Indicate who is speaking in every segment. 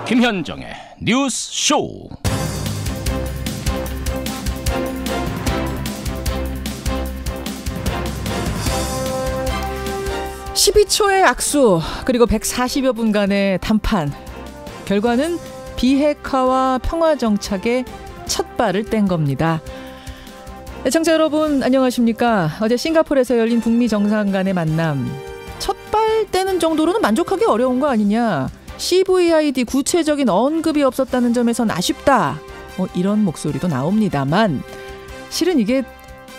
Speaker 1: 김현정의 뉴스 쇼.
Speaker 2: 12초의 악수 그리고 140여 분간의談判. 결과는 비핵화와 평화정착에 첫 발을 뗀 겁니다. 애청자 여러분 안녕하십니까. 어제 싱가포르에서 열린 북미 정상 간의 만남. 첫 발 떼는 정도로는 만족하기 어려운 거 아니냐. CVID 구체적인 언급이 없었다는 점에선 아쉽다. 이런 목소리도 나옵니다만 실은 이게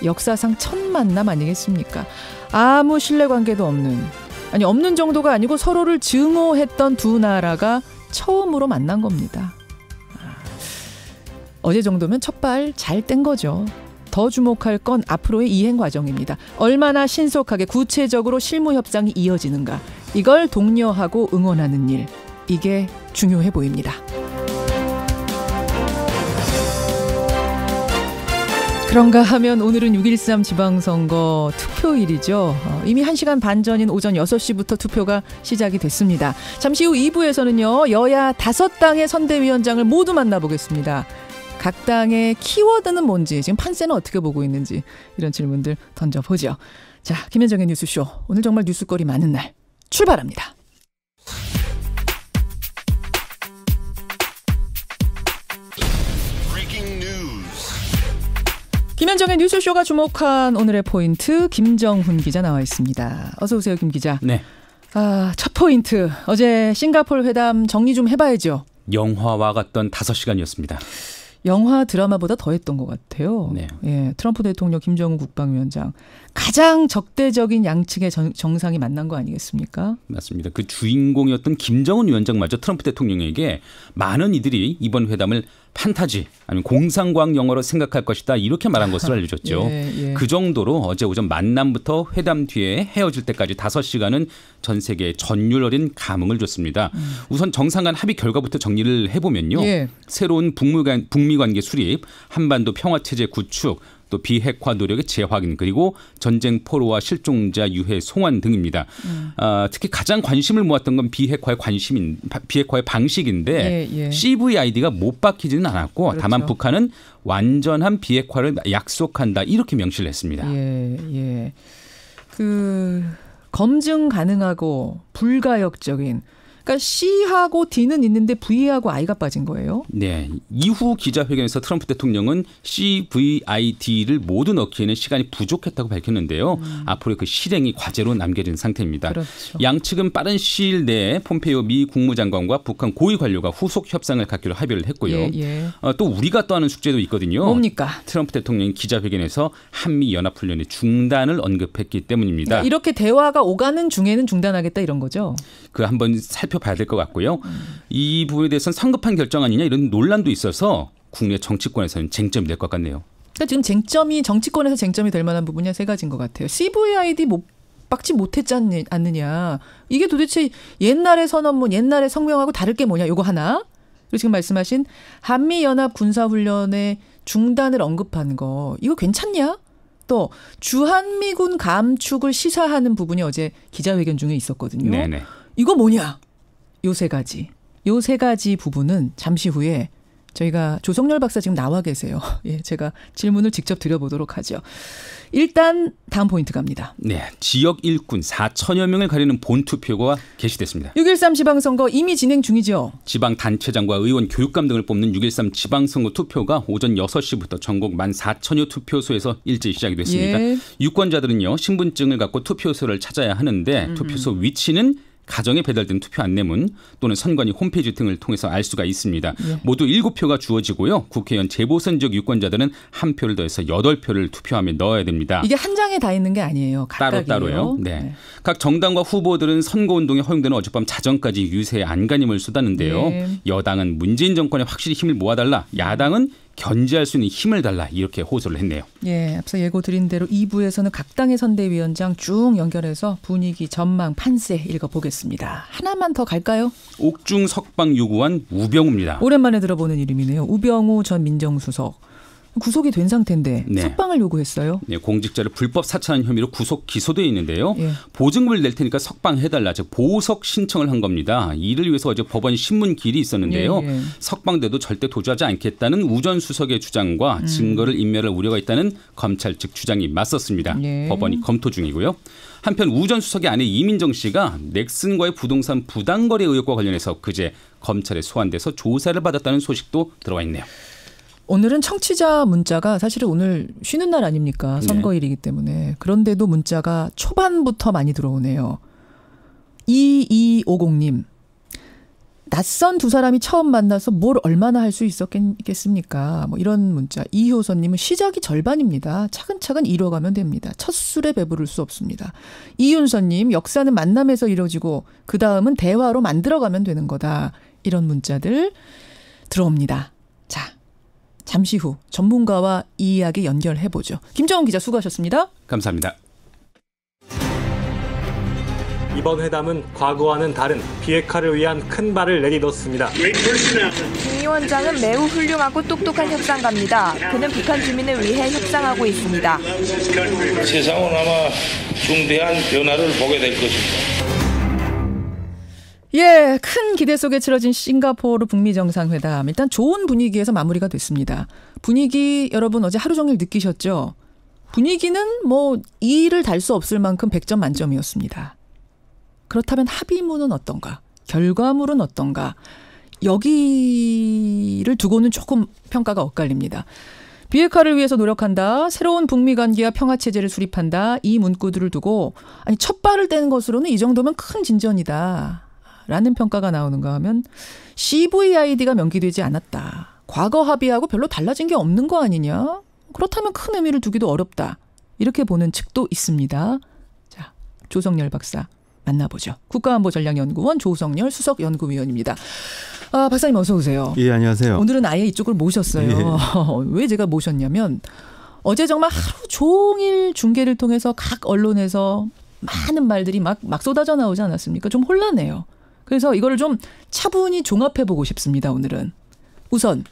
Speaker 2: 역사상 첫 만남 아니겠습니까? 아무 신뢰관계도 없는 정도가 아니고 서로를 증오했던 두 나라가 처음으로 만난 겁니다. 어제 정도면 첫 발 잘 뗀 거죠. 더 주목할 건 앞으로의 이행 과정입니다. 얼마나 신속하게 구체적으로 실무 협상이 이어지는가. 이걸 독려하고 응원하는 일. 이게 중요해 보입니다. 그런가 하면 오늘은 6.13 지방선거 투표일이죠. 이미 1시간 반 전인 오전 6시부터 투표가 시작이 됐습니다. 잠시 후 2부에서는요. 여야 5당의 선대위원장을 모두 만나보겠습니다. 각 당의 키워드는 뭔지, 지금 판세는 어떻게 보고 있는지 이런 질문들 던져보죠. 자, 김현정의 뉴스쇼. 오늘 정말 뉴스거리 많은 날 출발합니다. 김현정의 뉴스쇼가 주목한 오늘의 포인트 김정훈 기자 나와 있습니다. 어서 오세요, 김 기자.
Speaker 3: 네.
Speaker 2: 첫 포인트. 어제 싱가포르 회담 정리 좀 해봐야죠.
Speaker 3: 영화와 같던 5시간이었습니다.
Speaker 2: 영화 드라마보다 더 했던 것 같아요.
Speaker 3: 네.
Speaker 2: 예, 트럼프 대통령, 김정은 국방위원장. 가장 적대적인 양측의 정상이 만난 거 아니겠습니까?
Speaker 3: 맞습니다. 그 주인공이었던 김정은 위원장마저 트럼프 대통령에게 많은 이들이 이번 회담을 판타지 아니면 공상과학 영화로 생각할 것이다 이렇게 말한 것으로 알려졌죠.
Speaker 2: 예.
Speaker 3: 그 정도로 어제 오전 만남부터 회담 뒤에 헤어질 때까지 5시간은 전 세계에 전율 어린 감흥을 줬습니다. 우선 정상간 합의 결과부터 정리를 해보면요.
Speaker 2: 예.
Speaker 3: 새로운 북미 관계 수립, 한반도 평화체제 구축, 또 비핵화 노력의 재확인 그리고 전쟁 포로와 실종자 유해 송환 등입니다. 특히 가장 관심을 모았던 건 비핵화의 방식인데
Speaker 2: 예.
Speaker 3: CVID가 못 박히지는 않았고
Speaker 2: 그렇죠.
Speaker 3: 다만 북한은 완전한 비핵화를 약속한다 이렇게 명시를 했습니다.
Speaker 2: 예. 검증 가능하고 불가역적인. 그러니까 C하고 D는 있는데 V하고 I가 빠진 거예요?
Speaker 3: 네. 이후 기자회견에서 트럼프 대통령은 CVID를 모두 넣기에는 시간이 부족했다고 밝혔는데요. 앞으로 그 실행이 과제로 남겨진 상태입니다.
Speaker 2: 그렇죠.
Speaker 3: 양측은 빠른 시일 내에 폼페이오 미 국무장관과 북한 고위 관료가 후속 협상을 갖기로 합의를 했고요.
Speaker 2: 예.
Speaker 3: 또 우리가 또 하는 숙제도 있거든요.
Speaker 2: 뭡니까?
Speaker 3: 트럼프 대통령이 기자회견에서 한미연합훈련의 중단을 언급했기 때문입니다.
Speaker 2: 그러니까 이렇게 대화가 오가는 중에는 중단하겠다 이런 거죠?
Speaker 3: 그 한번 살펴봐야 될 것 같고요. 이 부분에 대해서는 성급한 결정 아니냐 이런 논란도 있어서 국내 정치권에서는 쟁점이 될 것 같네요.
Speaker 2: 그러니까 지금 정치권에서 쟁점이 될 만한 부분이 세 가지인 것 같아요. CVID 박지 못했지 않느냐. 이게 도대체 옛날의 선언문, 옛날의 성명하고 다를 게 뭐냐. 이거 하나. 그리고 지금 말씀하신 한미연합 군사훈련의 중단을 언급한 거. 이거 괜찮냐? 또 주한미군 감축을 시사하는 부분이 어제 기자회견 중에 있었거든요.
Speaker 3: 네네.
Speaker 2: 이거 뭐냐? 요 세 가지 부분은 잠시 후에 저희가 조성열 박사 지금 나와 계세요. 예, 제가 질문을 직접 드려보도록 하죠. 일단 다음 포인트 갑니다.
Speaker 3: 네, 지역 일꾼 4천여 명을 가리는 본투표가 개시됐습니다.
Speaker 2: 6.13 지방선거 이미 진행 중이죠.
Speaker 3: 지방단체장과 의원, 교육감 등을 뽑는 6.13 지방선거 투표가 오전 6시부터 전국 14,000여 투표소에서 일제히 시작이 됐습니다.
Speaker 2: 예.
Speaker 3: 유권자들은요, 신분증을 갖고 투표소를 찾아야 하는데 투표소 위치는 가정에 배달된 투표 안내문 또는 선관위 홈페이지 등을 통해서 알 수가 있습니다.
Speaker 2: 예.
Speaker 3: 모두 7표가 주어지고요. 국회의원 재보선 지역 유권자들은 한 표를 더해서 8표를 투표함에 넣어야 됩니다.
Speaker 2: 이게 한 장에 다 있는 게 아니에요. 각각이에요.
Speaker 3: 따로따로요. 네. 각 정당과 후보들은 선거운동에 허용되는 어젯밤 자정까지 유세에 안간힘을 쏟았는데요.
Speaker 2: 네.
Speaker 3: 여당은 문재인 정권에 확실히 힘을 모아달라. 야당은 견제할 수 있는 힘을 달라 이렇게 호소를 했네요.
Speaker 2: 예, 앞서 예고 드린 대로 2부에서는 각 당의 선대위원장 쭉 연결해서 분위기, 전망, 판세 읽어보겠습니다. 하나만 더 갈까요?
Speaker 3: 옥중 석방 요구한 우병우입니다.
Speaker 2: 오랜만에 들어보는 이름이네요. 우병우 전 민정수석. 구속이 된 상태인데
Speaker 3: 네.
Speaker 2: 석방을 요구했어요.
Speaker 3: 네, 공직자를 불법 사찰한 혐의로 구속 기소되어 있는데요.
Speaker 2: 예.
Speaker 3: 보증금을 낼 테니까 석방해달라, 즉 보석 신청을 한 겁니다. 이를 위해서 어제 법원 신문길이 있었는데요.
Speaker 2: 예.
Speaker 3: 석방돼도 절대 도주하지 않겠다는 우 전 수석의 주장과 증거를 인멸할 우려가 있다는 검찰 측 주장이 맞섰습니다.
Speaker 2: 예.
Speaker 3: 법원이 검토 중이고요. 한편 우 전 수석의 아내 이민정 씨가 넥슨과의 부동산 부당거래 의혹과 관련해서 그제 검찰에 소환돼서 조사를 받았다는 소식도 들어와 있네요.
Speaker 2: 오늘은 청취자 문자가 사실은 오늘 쉬는 날 아닙니까? 선거일이기 때문에. 그런데도 문자가 초반부터 많이 들어오네요. 2250님. 낯선 두 사람이 처음 만나서 뭘 얼마나 할 수 있었겠습니까? 뭐 이런 문자. 이효선님은 시작이 절반입니다. 차근차근 이뤄가면 됩니다. 첫 술에 배부를 수 없습니다. 이윤선님, 역사는 만남에서 이루어지고 그 다음은 대화로 만들어가면 되는 거다. 이런 문자들 들어옵니다. 자, 잠시 후 전문가와 이 이야기 연결해보죠. 김정은 기자 수고하셨습니다.
Speaker 3: 감사합니다.
Speaker 4: 이번 회담은 과거와는 다른 비핵화를 위한 큰 발을 내딛었습니다.
Speaker 5: 김 위원장은 매우 훌륭하고 똑똑한 협상가입니다. 그는 북한 주민을 위해 협상하고 있습니다.
Speaker 6: 세상은 아마 중대한 변화를 보게 될 것입니다.
Speaker 2: 예, 큰 기대 속에 치러진 싱가포르 북미 정상회담. 일단 좋은 분위기에서 마무리가 됐습니다. 분위기 여러분 어제 하루 종일 느끼셨죠? 분위기는 뭐 2를 달 수 없을 만큼 100점 만점이었습니다. 그렇다면 합의문은 어떤가? 결과물은 어떤가? 여기를 두고는 조금 평가가 엇갈립니다. 비핵화를 위해서 노력한다. 새로운 북미 관계와 평화체제를 수립한다. 이 문구들을 두고 아니 첫 발을 떼는 것으로는 이 정도면 큰 진전이다. 라는 평가가 나오는가 하면 CVID가 명기되지 않았다. 과거 합의하고 별로 달라진 게 없는 거 아니냐? 그렇다면 큰 의미를 두기도 어렵다. 이렇게 보는 측도 있습니다. 자, 조성열 박사 만나보죠. 국가안보전략연구원 조성열 수석연구위원입니다. 아, 박사님 어서 오세요.
Speaker 7: 예, 안녕하세요.
Speaker 2: 오늘은 아예 이쪽을 모셨어요.
Speaker 7: 예.
Speaker 2: 왜 제가 모셨냐면 어제 정말 하루 종일 중계를 통해서 각 언론에서 많은 말들이 막 쏟아져 나오지 않았습니까? 좀 혼란해요. 그래서 이거를 좀 차분히 종합해보고 싶습니다. 오늘은. 우선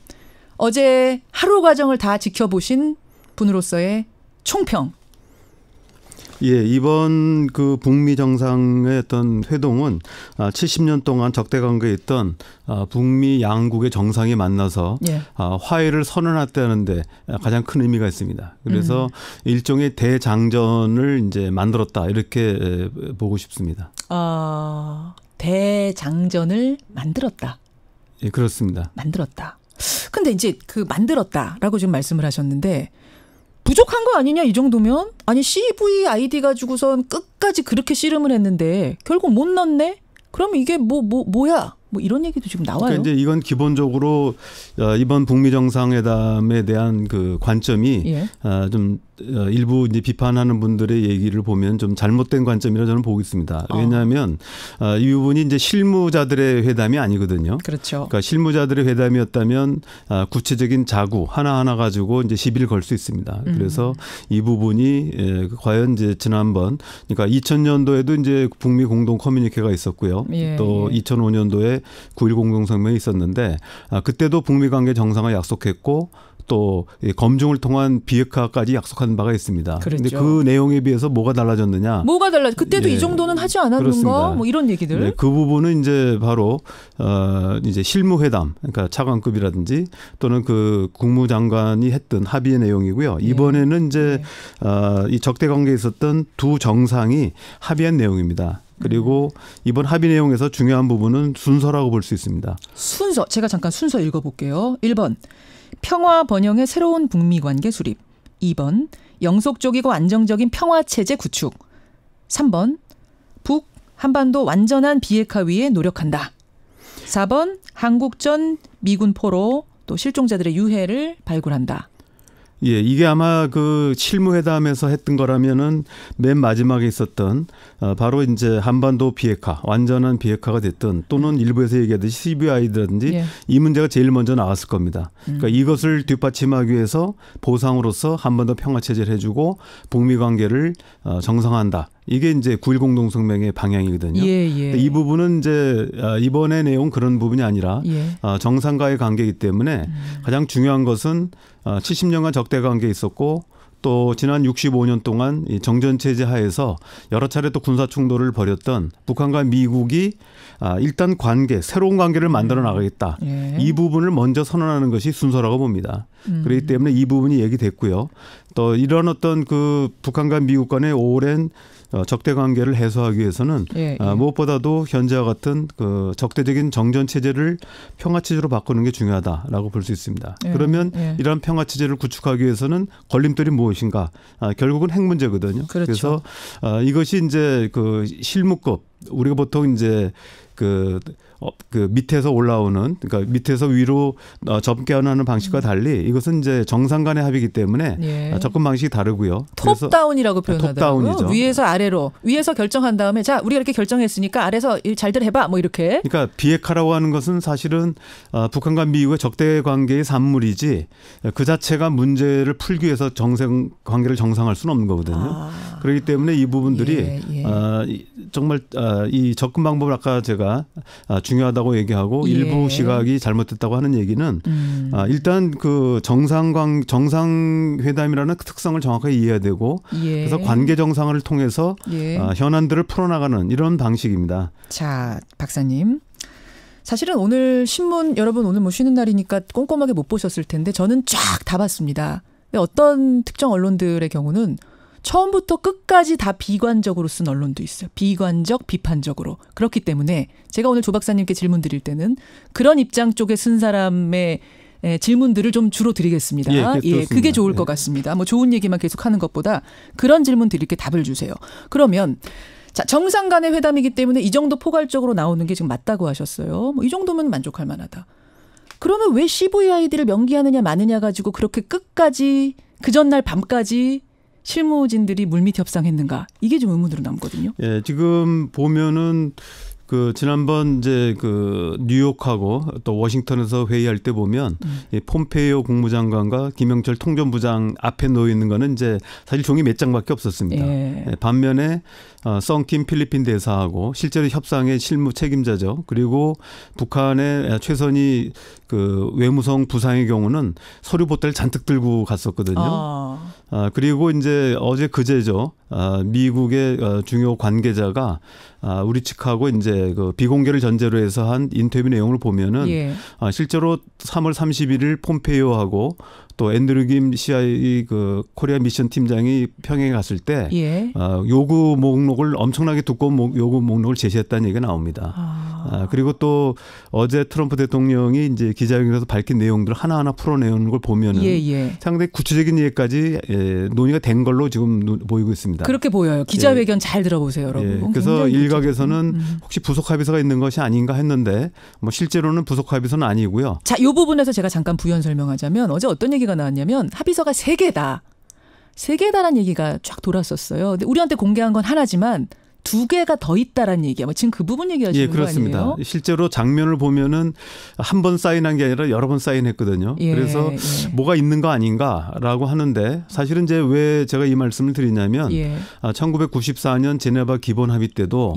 Speaker 2: 어제 하루 과정을 다 지켜보신 분으로서의 총평.
Speaker 7: 예, 이번 그 북미 정상의 어떤 회동은 70년 동안 적대 관계에 있던 북미 양국의 정상이 만나서
Speaker 2: 예.
Speaker 7: 화해를 선언했다는데 가장 큰 의미가 있습니다. 그래서 일종의 대장전을 이제 만들었다 이렇게 보고 싶습니다.
Speaker 2: 대장전을 만들었다.
Speaker 7: 예, 그렇습니다.
Speaker 2: 만들었다. 근데 이제 그 만들었다라고 지금 말씀을 하셨는데 부족한 거 아니냐 이 정도면? 아니 CVID 가지고선 끝까지 그렇게 씨름을 했는데 결국 못 넣네? 그럼 이게 뭐야? 뭐 이런 얘기도 지금 나와요.
Speaker 7: 그러니까 이제 이건 기본적으로 이번 북미 정상회담에 대한 그 관점이
Speaker 2: 예.
Speaker 7: 좀 일부 이제 비판하는 분들의 얘기를 보면 좀 잘못된 관점이라 저는 보고 있습니다. 왜냐하면 이 부분이 이제 실무자들의 회담이 아니거든요.
Speaker 2: 그렇죠.
Speaker 7: 그러니까 실무자들의 회담이었다면 구체적인 자구 하나하나 가지고 이제 시비를 걸 수 있습니다. 그래서 이 부분이 과연 이제 지난번 그러니까 2000년도에도 이제 북미 공동 커뮤니케가 있었고요.
Speaker 2: 예,
Speaker 7: 또
Speaker 2: 예.
Speaker 7: 2005년도에 9.1 공동성명이 있었는데 그때도 북미 관계 정상을 약속했고 또 검증을 통한 비핵화까지 약속한 바가 있습니다. 그런데
Speaker 2: 그랬죠.
Speaker 7: 그 내용에 비해서 뭐가 달라졌느냐?
Speaker 2: 뭐가 달라? 그때도
Speaker 7: 예.
Speaker 2: 이 정도는 하지 않았는가?
Speaker 7: 그렇습니다.
Speaker 2: 뭐 이런 얘기들.
Speaker 7: 네, 그 부분은 이제 바로 이제 실무회담, 그러니까 차관급이라든지 또는 그 국무장관이 했던 합의의 내용이고요. 이번에는 이제 이 적대 관계에 있었던 두 정상이 합의한 내용입니다. 그리고 이번 합의 내용에서 중요한 부분은 순서라고 볼 수 있습니다.
Speaker 2: 순서 제가 잠깐 순서 읽어볼게요. 1번 평화 번영의 새로운 북미 관계 수립. 2번 영속적이고 안정적인 평화체제 구축. 3번 북 한반도 완전한 비핵화 위에 노력한다. 4번 한국전 미군 포로 또 실종자들의 유해를 발굴한다.
Speaker 7: 예, 이게 아마 그 실무회담에서 했던 거라면은 맨 마지막에 있었던 바로 이제 한반도 비핵화, 완전한 비핵화가 됐든 또는 일부에서 얘기하듯이 CVID라든지
Speaker 2: 예.
Speaker 7: 이 문제가 제일 먼저 나왔을 겁니다. 그러니까 이것을 뒷받침하기 위해서 보상으로서 한반도 평화 체제를 해주고 북미 관계를 정상화한다. 이게 이제 9.1 공동성명의 방향이거든요. 이 부분은 이제 이번의 내용 그런 부분이 아니라 정상과의 관계이기 때문에 가장 중요한 것은 70년간 적대 관계에 있었고 또 지난 65년 동안 이 정전체제 하에서 여러 차례 또 군사 충돌을 벌였던 북한과 미국이 일단 새로운 관계를 만들어 나가겠다. 이 부분을 먼저 선언하는 것이 순서라고 봅니다. 그렇기 때문에 이 부분이 얘기됐고요. 또 이런 어떤 그 북한과 미국 간의 오랜 적대 관계를 해소하기 위해서는 무엇보다도 현재와 같은 그 적대적인 정전 체제를 평화 체제로 바꾸는 게 중요하다라고 볼 수 있습니다. 그러면 이러한 평화 체제를 구축하기 위해서는 걸림돌이 무엇인가? 결국은 핵 문제거든요.
Speaker 2: 그렇죠.
Speaker 7: 그래서 이것이 이제 그 실무급 우리가 보통 이제 그 밑에서 올라오는 그러니까 밑에서 위로 접견하는 방식과 달리 이것은 이제 정상 간의 합의이기 때문에 접근 방식이 다르고요.
Speaker 2: 톱다운이라고 표현하더라고요.
Speaker 7: 톱다운이죠.
Speaker 2: 위에서 아래로 위에서 결정한 다음에 자 우리가 이렇게 결정했으니까 아래서 잘들 해봐 뭐 이렇게.
Speaker 7: 그러니까 비핵화라고 하는 것은 사실은 북한과 미국의 적대 관계의 산물이지 그 자체가 문제를 풀기 위해서 관계를 정상화할 수는 없는 거거든요. 그렇기 때문에 이 부분들이 정말 이 접근 방법을 아까 제가 중요하다고 얘기하고 일부 시각이 잘못됐다고 하는 얘기는 일단 그 정상회담이라는 특성을 정확하게 이해해야 되고 그래서 관계 정상화를 통해서 현안들을 풀어나가는 이런 방식입니다.
Speaker 2: 자, 박사님. 사실은 오늘 신문 여러분 오늘 뭐 쉬는 날이니까 꼼꼼하게 못 보셨을 텐데 저는 쫙 다 봤습니다. 어떤 특정 언론들의 경우는 처음부터 끝까지 다 비관적으로 쓴 언론도 있어요. 비관적, 비판적으로. 그렇기 때문에 제가 오늘 조 박사님께 질문 드릴 때는 그런 입장 쪽에 쓴 사람의 질문들을 좀 주로 드리겠습니다. 그게 좋을 것 같습니다. 뭐 좋은 얘기만 계속하는 것보다 그런 질문 드릴게 답을 주세요. 그러면 자, 정상 간의 회담이기 때문에 이 정도 포괄적으로 나오는 게 지금 맞다고 하셨어요. 뭐 이 정도면 만족할 만하다. 그러면 왜 CVID를 명기하느냐 마느냐 가지고 그렇게 끝까지 그 전날 밤까지 실무진들이 물밑 협상했는가? 이게 좀 의문으로 남거든요.
Speaker 7: 지금 보면은 그 지난번 이제 그 뉴욕하고 또 워싱턴에서 회의할 때 보면 이 폼페이오 국무장관과 김영철 통전부장 앞에 놓여 있는 거는 이제 사실 종이 몇 장밖에 없었습니다. 반면에 썬킴 필리핀 대사하고 실제로 협상의 실무 책임자죠. 그리고 북한의 최선희 그 외무성 부상의 경우는 서류 보따리를 잔뜩 들고 갔었거든요. 그리고 이제 어제 그제죠. 미국의 중요 관계자가 우리 측하고 이제 그 비공개를 전제로 해서 한 인터뷰 내용을 보면은 실제로 3월 31일 폼페이오하고 또 앤드류 김 CIA 그 코리아 미션 팀장이 평양에 갔을 때 요구 목록을 엄청나게 두꺼운 요구 목록을 제시했다는 얘기가 나옵니다. 그리고 또 어제 트럼프 대통령이 이제 기자회견에서 밝힌 내용들 하나하나 풀어내는 걸 보면은 상당히 구체적인 얘기까지 논의가 된 걸로 지금 보이고 있습니다.
Speaker 2: 그렇게 보여요. 기자회견 잘 들어보세요, 여러분.
Speaker 7: 그래서 일각에서는 혹시 부속 합의서가 있는 것이 아닌가 했는데 뭐 실제로는 부속 합의서는 아니고요.
Speaker 2: 자, 이 부분에서 제가 잠깐 부연 설명하자면 어제 어떤 얘기가 나왔냐면 합의서가 3개다. 3개다라는 얘기가 쫙 돌았었어요. 근데 우리한테 공개한 건 하나지만 2개가 더 있다라는 얘기야. 뭐 지금 그 부분 얘기하시는 거
Speaker 7: 그렇습니다.
Speaker 2: 아니에요?
Speaker 7: 실제로 장면을 보면은 한 번 사인한 게 아니라 여러 번 사인했거든요. 그래서 뭐가 있는 거 아닌가라고 하는데 사실은 이제 왜 제가 이 말씀을 드리냐면 1994년 제네바 기본 합의 때도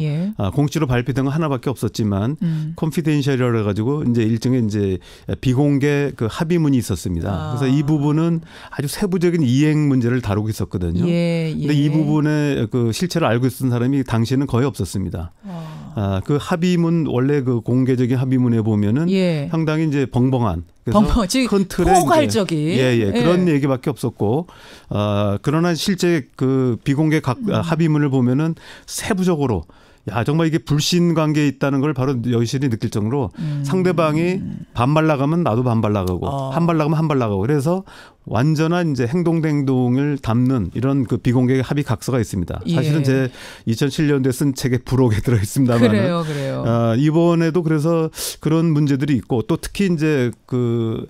Speaker 7: 공식으로 발표된 건 하나밖에 없었지만 컨피덴셜이라고 해가지고 이제 일종의 이제 비공개 그 합의문이 있었습니다. 그래서 이 부분은 아주 세부적인 이행 문제를 다루고 있었거든요. 근데 이 부분에 그 실체를 알고 있었던 사람이 당시에는 거의 없었습니다. 그 합의문 원래 그 공개적인 합의문에 보면은 상당히 이제 벙벙한 큰 틀에
Speaker 2: 포괄적인
Speaker 7: 그런 얘기밖에 없었고 그러나 실제 그 비공개 합의문을 보면은 세부적으로 정말 이게 불신 관계에 있다는 걸 바로 여실히 느낄 정도로 상대방이 반발 나가면 나도 반발 나가고 한 발 나가면 한 발 나가고 그래서 완전한 이제 행동 대 행동을 담는 이런 그 비공개 합의 각서가 있습니다. 사실은 제 2007년도에 쓴 책에 부록에 들어 있습니다만
Speaker 2: 그래요.
Speaker 7: 이번에도 그래서 그런 문제들이 있고 또 특히 이제 그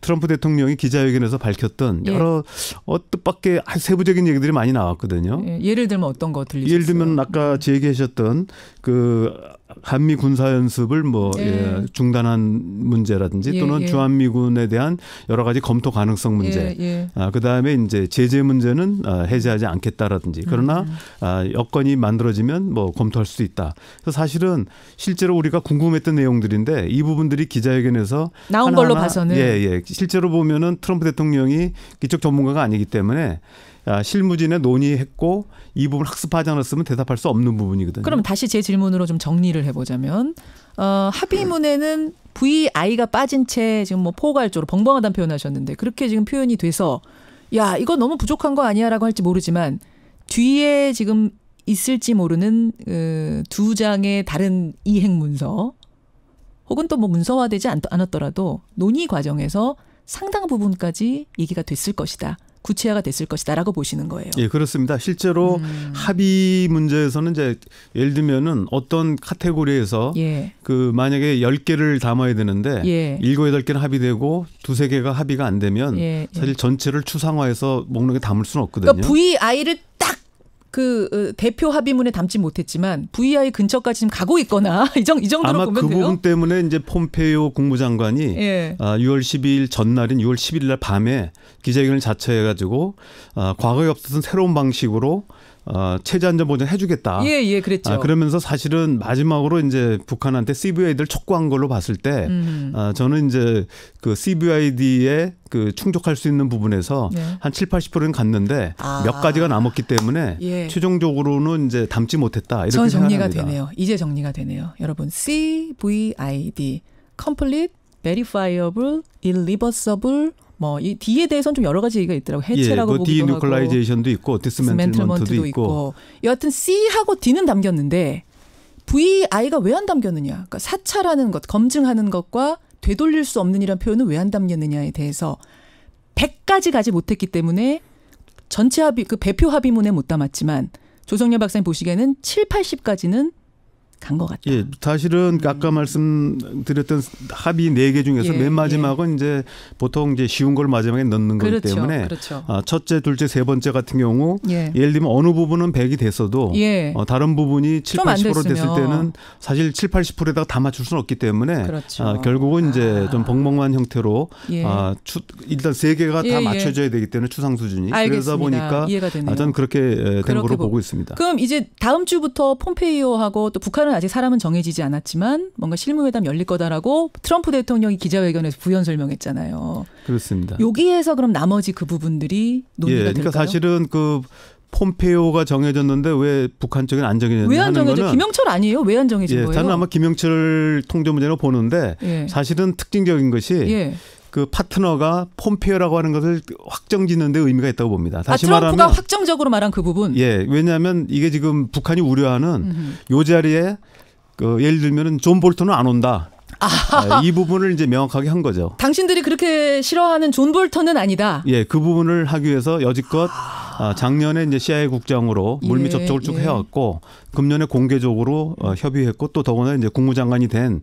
Speaker 7: 트럼프 대통령이 기자회견에서 밝혔던 여러 뜻밖의 세부적인 얘기들이 많이 나왔거든요.
Speaker 2: 예를 들면 어떤 거 들리셨어요?
Speaker 7: 예를 들면 아까 제 얘기하셨던 그 한미 군사 연습을 중단한 문제라든지 또는 주한미군에 대한 여러 가지 검토 가능성 문제, 그다음에 이제 제재 문제는 해제하지 않겠다라든지 그러나 여건이 만들어지면 검토할 수 있다. 그래서 사실은 실제로 우리가 궁금했던 내용들인데 이 부분들이 기자회견에서
Speaker 2: 나온 걸로 봐서는
Speaker 7: 실제로 보면은 트럼프 대통령이 이쪽 전문가가 아니기 때문에 실무진에 논의했고 이 부분 학습하지 않았으면 대답할 수 없는 부분이거든요.
Speaker 2: 그럼 다시 제 질문으로 좀 정리를 해보자면 합의문에는 VI가 빠진 채 지금 포괄적으로 벙벙하다는 표현하셨는데 그렇게 지금 표현이 돼서 야 이거 너무 부족한 거 아니야라고 할지 모르지만 뒤에 지금 있을지 모르는 두 장의 다른 이행 문서 혹은 또 문서화되지 않았더라도 논의 과정에서 상당 부분까지 얘기가 됐을 것이다. 구체화가 됐을 것이다라고 보시는 거예요.
Speaker 7: 예, 그렇습니다. 실제로 합의 문제에서는 이제 예를 들면은 어떤 카테고리에서 만약에 10개를 담아야 되는데 7, 8개는 합의되고 2, 3개가 합의가 안 되면 사실 전체를 추상화해서 목록에 담을 수는 없거든요.
Speaker 2: 그러니까 VI를 딱 대표 합의문에 담지 못했지만 VI 근처까지 지금 가고 있거나 이 정도로
Speaker 7: 아마
Speaker 2: 보면
Speaker 7: 그
Speaker 2: 돼요.
Speaker 7: 부분 때문에 이제 폼페이오 국무장관이 6월 12일 전날인 6월 11일 날 밤에 기자회견을 자처해가지고 과거에 없었던 새로운 방식으로 체제 안전 보전 해주겠다.
Speaker 2: 그랬죠.
Speaker 7: 그러면서 사실은 마지막으로 이제 북한한테 CVID를 촉구한 걸로 봤을 때 저는 이제 그 CVID에 충족할 수 있는 부분에서 한 7, 80%는 갔는데 몇 가지가 남았기 때문에 최종적으로는 이제 담지 못했다. 이렇게
Speaker 2: 정리가
Speaker 7: 생각합니다.
Speaker 2: 되네요. 이제 정리가 되네요. 여러분 CVID Complete, Verifiable, Irreversible 이 D에 대해서는 좀 여러 가지 얘기가 있더라고요. 해체라고 보기도 하고.
Speaker 7: 디뉴클라이제이션도 있고 디스맨틀먼트도 있고.
Speaker 2: 여하튼 C하고 D는 담겼는데 VI가 왜 안 담겼느냐. 그러니까 사찰하는 것, 검증하는 것과 되돌릴 수 없는 이란 표현은 왜 안 담겼느냐에 대해서 100까지 가지 못했기 때문에 전체 합의, 배표 합의문에 못 담았지만 조성렬 박사님 보시기에는 7, 80까지는 간 것 같다.
Speaker 7: 사실은 아까 말씀드렸던 합의 4개 중에서 맨 마지막은 이제 보통 이제 쉬운 걸 마지막에 넣는 거기 때문에 첫째, 둘째, 세 번째 같은 경우 예를 들면 어느 부분은 100이 됐어도 다른 부분이 7, 80% 됐을 때는 사실 7, 80%에다가 다 맞출 수는 없기 때문에 결국은 이제 좀 벙벙한 형태로 일단 3개가 다 맞춰져야 되기 때문에 추상 수준이. 그러다 보니까 저는 그렇게 된 거로 보고 있습니다.
Speaker 2: 그럼 이제 다음 주부터 폼페이오하고 또 북한은 아직 사람은 정해지지 않았지만 뭔가 실무회담 열릴 거다라고 트럼프 대통령이 기자회견에서 부연 설명했잖아요.
Speaker 7: 그렇습니다.
Speaker 2: 여기에서 그럼 나머지 그 부분들이 논의가 될까요?
Speaker 7: 그러니까 사실은 폼페이오가 정해졌는데 왜 북한 쪽은 안 정해졌냐
Speaker 2: 왜 안 정해져? 김영철 아니에요? 왜 안 정해진 거예요?
Speaker 7: 저는 아마 김영철 통조문제로 보는데 사실은 특징적인 것이 파트너가 pompeo라고 하는 것을 확정짓는 데 의미가 있다고 봅니다. 다시
Speaker 2: 트럼프가
Speaker 7: 말하면
Speaker 2: 확정적으로 말한 그 부분.
Speaker 7: 왜냐하면 이게 지금 북한이 우려하는 이 자리에 예를 들면 존 볼턴은 안 온다. 이 부분을 이제 명확하게 한 거죠.
Speaker 2: 당신들이 그렇게 싫어하는 존 볼턴은 아니다.
Speaker 7: 그 부분을 하기 위해서 여지껏 작년에 이제 CIA 국장으로 물밑 접촉을 쭉 해왔고 금년에 공개적으로 협의했고 또 더구나 이제 국무장관이 된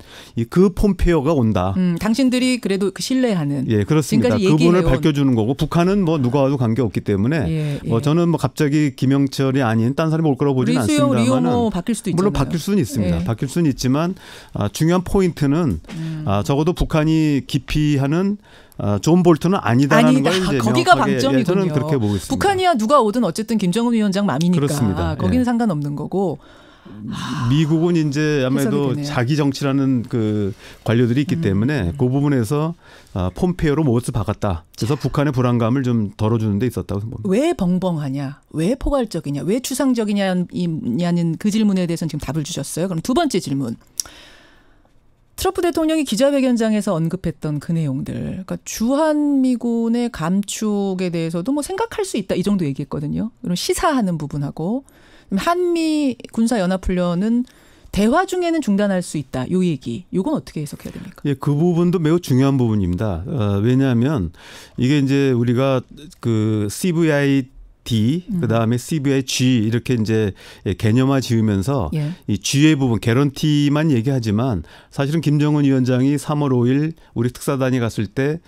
Speaker 7: 그 폼페이오가 온다.
Speaker 2: 당신들이 그래도 신뢰하는.
Speaker 7: 그렇습니다. 그분을 밝혀주는 거고 북한은 누가 와도 관계없기 때문에 저는 갑자기 김영철이 아닌 딴 사람이 올 거라고 보지는 않습니다만
Speaker 2: 리용호 바뀔 수도 있잖아요.
Speaker 7: 물론 바뀔 수는 있습니다. 바뀔 수는 있지만 중요한 포인트는 적어도 북한이 기피하는 존 볼턴은 아니다라는 걸 이제
Speaker 2: 거기가
Speaker 7: 명확하게
Speaker 2: 방점이군요.
Speaker 7: 저는 그렇게 보고 있습니다.
Speaker 2: 북한이야 누가 오든 어쨌든 김정은 위원장 맘이니까
Speaker 7: 그렇습니다.
Speaker 2: 거기는 상관없는 거고.
Speaker 7: 미국은 이제 아무래도 자기 정치라는 그 관료들이 있기 때문에 그 부분에서 폼페이오로 못을 박았다. 그래서 북한의 불안감을 좀 덜어주는 데 있었다고 봅니다.
Speaker 2: 왜 벙벙하냐? 왜 포괄적이냐? 왜 추상적이냐는 그 질문에 대해서는 지금 답을 주셨어요. 그럼 두 번째 질문. 트럼프 대통령이 기자회견장에서 언급했던 그 내용들, 그러니까 주한미군의 감축에 대해서도 생각할 수 있다 이 정도 얘기했거든요. 그럼 시사하는 부분하고 한미 군사연합훈련은 대화 중에는 중단할 수 있다. 요 얘기, 요건 어떻게 해석해야 됩니까?
Speaker 7: 그 부분도 매우 중요한 부분입니다. 왜냐하면 이게 이제 우리가 그 CVID 그다음에 CVI-G 이렇게 이제 개념화 지으면서 이 G의 부분 개런티만 얘기하지만 사실은 김정은 위원장이 3월 5일 우리 특사단이 갔을 때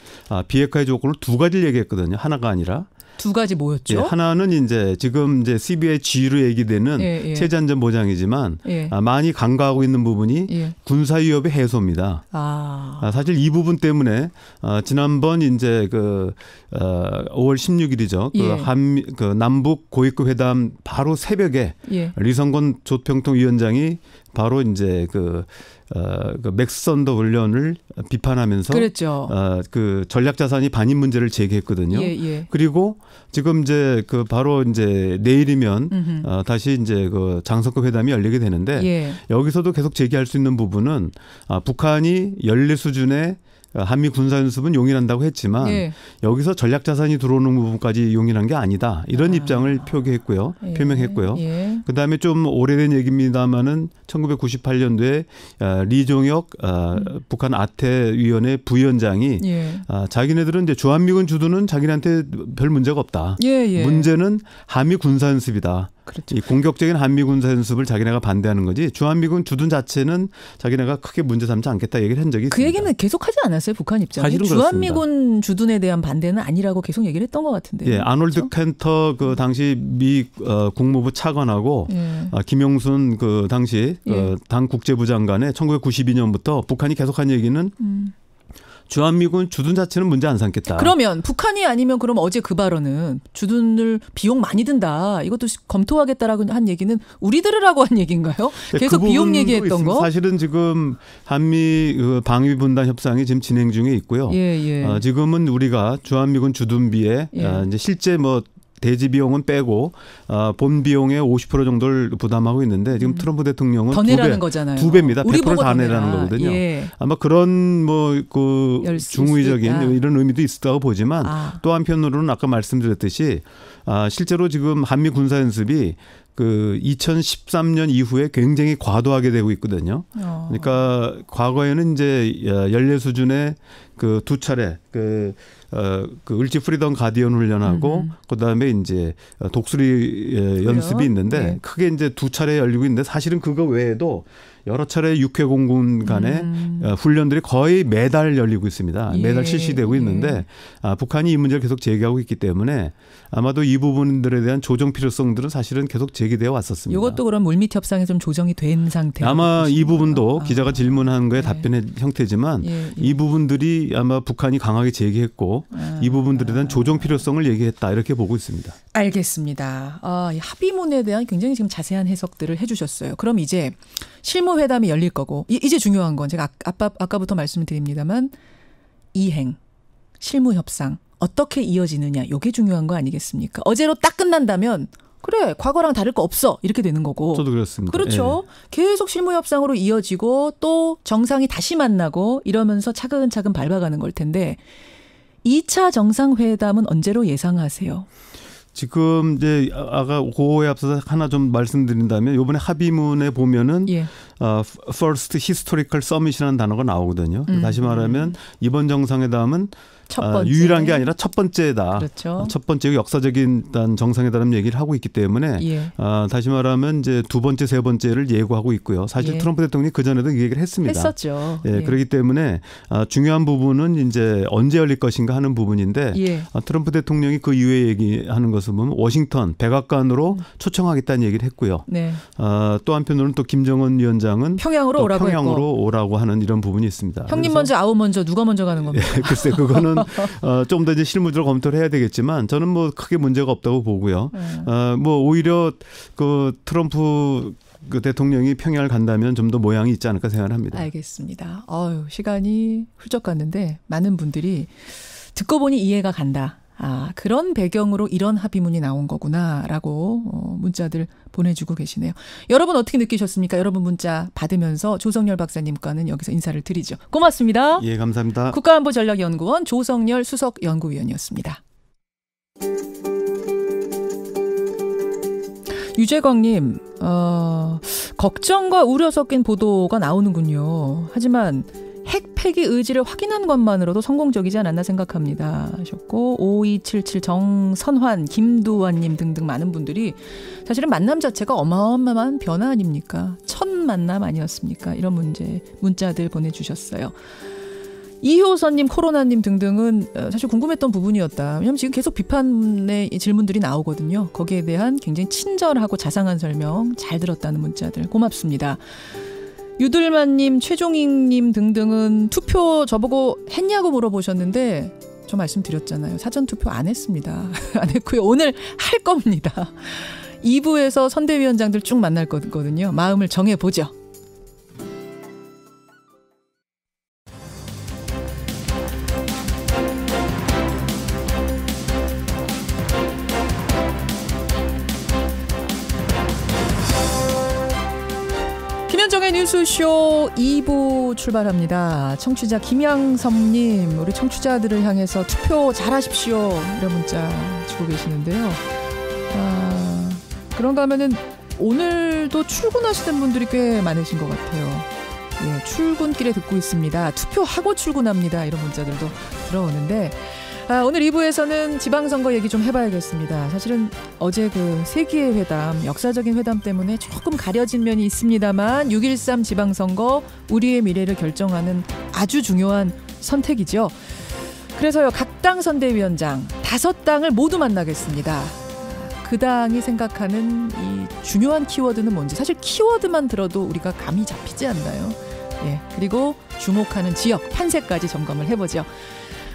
Speaker 7: 비핵화의 조건을 2가지를 얘기했거든요. 하나가 아니라.
Speaker 2: 두 가지 뭐였죠?
Speaker 7: 예, 하나는 이제 지금 이제 CBI-G로 얘기되는 체제 안전 보장이지만 많이 간과하고 있는 부분이 군사 위협의 해소입니다. 사실 이 부분 때문에 지난번 이제 그 5월 16일이죠. 그 남북 고위급 회담 바로 새벽에 리성건 조평통위원장이 바로 이제 그 맥스 선더 훈련을 비판하면서
Speaker 2: 그랬죠.
Speaker 7: 그 전략 자산이 반입 문제를 제기했거든요. 그리고 지금 이제 그 바로 이제 내일이면 다시 이제 그 장성급 회담이 열리게 되는데 여기서도 계속 제기할 수 있는 부분은 북한이 연례 수준의 한미 군사연습은 용인한다고 했지만 여기서 전략 자산이 들어오는 부분까지 용인한 게 아니다. 이런 입장을 표명했고요. 그다음에 좀 오래된 얘기입니다마는 1998년도에 리종혁 북한 아태위원회 부위원장이 자기네들은 이제 주한미군 주둔은 자기네한테 별 문제가 없다. 문제는 한미 군사연습이다. 그렇죠. 이 공격적인 한미 군사연습을 자기네가 반대하는 거지 주한미군 주둔 자체는 자기네가 크게 문제 삼지 않겠다 얘기를 한 적이 있습니다.
Speaker 2: 그 얘기는 계속 하지 않았어요? 북한 입장에. 주한미군 주둔에 대한 반대는 아니라고 계속 얘기를 했던 것 같은데.
Speaker 7: 아놀드 켄터 그 당시 미 국무부 차관하고 김용순 그 당시 당 국제부 장관의 1992년부터 북한이 계속한 얘기는 주한미군 주둔 자체는 문제 안 삼겠다.
Speaker 2: 그러면 북한이 아니면 그럼 어제 그 발언은 주둔을 비용 많이 든다. 이것도 검토하겠다라고 한 얘기는 우리들을 하고 한 얘기인가요? 계속
Speaker 7: 그
Speaker 2: 비용 얘기했던 거?
Speaker 7: 사실은 지금 한미 방위 분담 협상이 지금 진행 중에 있고요. 지금은 우리가 주한미군 주둔비에 이제 실제 뭐 대지 비용은 빼고 본 비용의 50% 정도를 부담하고 있는데 지금 트럼프 대통령은
Speaker 2: 더 내라는 거잖아요.
Speaker 7: 2배입니다. 100% 다 내라는 거거든요. 아마 그런 뭐 그 중의적인 이런 의미도 있었다고 보지만 또 한편으로는 아까 말씀드렸듯이 실제로 지금 한미 군사 연습이 그 2013년 이후에 굉장히 과도하게 되고 있거든요. 그러니까 과거에는 이제 연례 수준의 그 두 차례 그 을지 프리덤 가디언 훈련하고 그다음에 이제 독수리 연습이 있는데 크게 이제 두 차례 열리고 있는데 사실은 그거 외에도 여러 차례 육해 공군 간의 훈련들이 거의 매달 열리고 있습니다. 매달 실시되고 있는데 북한이 이 문제를 계속 제기하고 있기 때문에 아마도 이 부분들에 대한 조정 필요성들은 사실은 계속 제기되어 왔었습니다.
Speaker 2: 이것도 그럼 물밑 협상에 좀 조정이 된 상태.
Speaker 7: 아마 이 부분도 기자가 질문한 거에 답변의 형태지만 이 부분들이 아마 북한이 강하게 제기했고 이 부분들에 대한 조정 필요성을 얘기했다 이렇게 보고 있습니다.
Speaker 2: 알겠습니다. 이 합의문에 대한 굉장히 지금 자세한 해석들을 해주셨어요. 그럼 이제 실무회담이 열릴 거고 이제 중요한 건 제가 아까부터 말씀드립니다만 이행, 실무협상 어떻게 이어지느냐 이게 중요한 거 아니겠습니까? 어제로 딱 끝난다면 그래 과거랑 다를 거 없어 이렇게 되는 거고.
Speaker 7: 저도 그렇습니다.
Speaker 2: 그렇죠. 계속 실무협상으로 이어지고 또 정상이 다시 만나고 이러면서 차근차근 밟아가는 걸 텐데 2차 정상회담은 언제로 예상하세요?
Speaker 7: 지금 이제 아까 그거에 앞서서 하나 좀 말씀드린다면 이번에 합의문에 보면은 First Historical Summit이라는 단어가 나오거든요. 다시 말하면 이번 정상회담은 유일한 게 아니라 첫 번째다.
Speaker 2: 그렇죠.
Speaker 7: 첫 번째 역사적인 정상회담 얘기를 하고 있기 때문에 다시 말하면 이제 두 번째, 세 번째를 예고하고 있고요. 사실 트럼프 대통령이 그 전에도 이 얘기를 했습니다.
Speaker 2: 했었죠.
Speaker 7: 그렇기 때문에 중요한 부분은 이제 언제 열릴 것인가 하는 부분인데 트럼프 대통령이 그 이후에 얘기하는 것을 보면 워싱턴 백악관으로 초청하겠다는 얘기를 했고요. 또 한편으로는 또 김정은 위원장은
Speaker 2: 평양으로 오라고
Speaker 7: 평양으로 오라고 하는 이런 부분이 있습니다.
Speaker 2: 형님 먼저 아우 먼저 누가 먼저 가는 겁니까?
Speaker 7: 글쎄 그거는 좀 더 이제 실무적으로 검토를 해야 되겠지만 저는 뭐 크게 문제가 없다고 보고요. 뭐 오히려 그 트럼프 그 대통령이 평양을 간다면 좀 더 모양이 있지 않을까 생각합니다.
Speaker 2: 알겠습니다. 시간이 훌쩍 갔는데 많은 분들이 듣고 보니 이해가 간다. 그런 배경으로 이런 합의문이 나온 거구나라고 문자들 보내주고 계시네요. 여러분 어떻게 느끼셨습니까? 여러분 문자 받으면서 조성열 박사님과는 여기서 인사를 드리죠. 고맙습니다.
Speaker 7: 예, 감사합니다.
Speaker 2: 국가안보전략연구원 조성열 수석연구위원이었습니다. 유재광님, 걱정과 우려 섞인 보도가 나오는군요. 하지만 핵 폐기 의지를 확인한 것만으로도 성공적이지 않았나 생각합니다 하셨고 5277 정선환 김두환님 등등 많은 분들이 사실은 만남 자체가 어마어마한 변화 아닙니까? 첫 만남 아니었습니까? 이런 문자들 보내주셨어요. 이효선님, 코로나님 등등은 사실 궁금했던 부분이었다. 왜냐하면 지금 계속 비판의 질문들이 나오거든요. 거기에 대한 굉장히 친절하고 자상한 설명 잘 들었다는 문자들 고맙습니다. 유들만님, 최종익님 등등은 투표 저보고 했냐고 물어보셨는데 저 말씀드렸잖아요. 사전투표 안 했습니다. 안 했고요. 오늘 할 겁니다. 2부에서 선대위원장들 쭉 만날 거거든요. 마음을 정해보죠. 김현정의 뉴스쇼 2부 출발합니다. 청취자 김양섭님, 우리 청취자들을 향해서 투표 잘하십시오 이런 문자 주고 계시는데요. 그런가 하면은 오늘도 출근하시는 분들이 꽤 많으신 것 같아요. 예, 출근길에 듣고 있습니다. 투표하고 출근합니다. 이런 문자들도 들어오는데 오늘 2부에서는 지방선거 얘기 좀 해봐야겠습니다. 사실은 어제 그 세기의 회담, 역사적인 회담 때문에 조금 가려진 면이 있습니다만 6.13 지방선거 우리의 미래를 결정하는 아주 중요한 선택이죠. 그래서요, 각 당 선대위원장 5당을 모두 만나겠습니다. 그 당이 생각하는 이 중요한 키워드는 뭔지, 사실 키워드만 들어도 우리가 감이 잡히지 않나요? 예, 그리고 주목하는 지역, 판세까지 점검을 해보죠.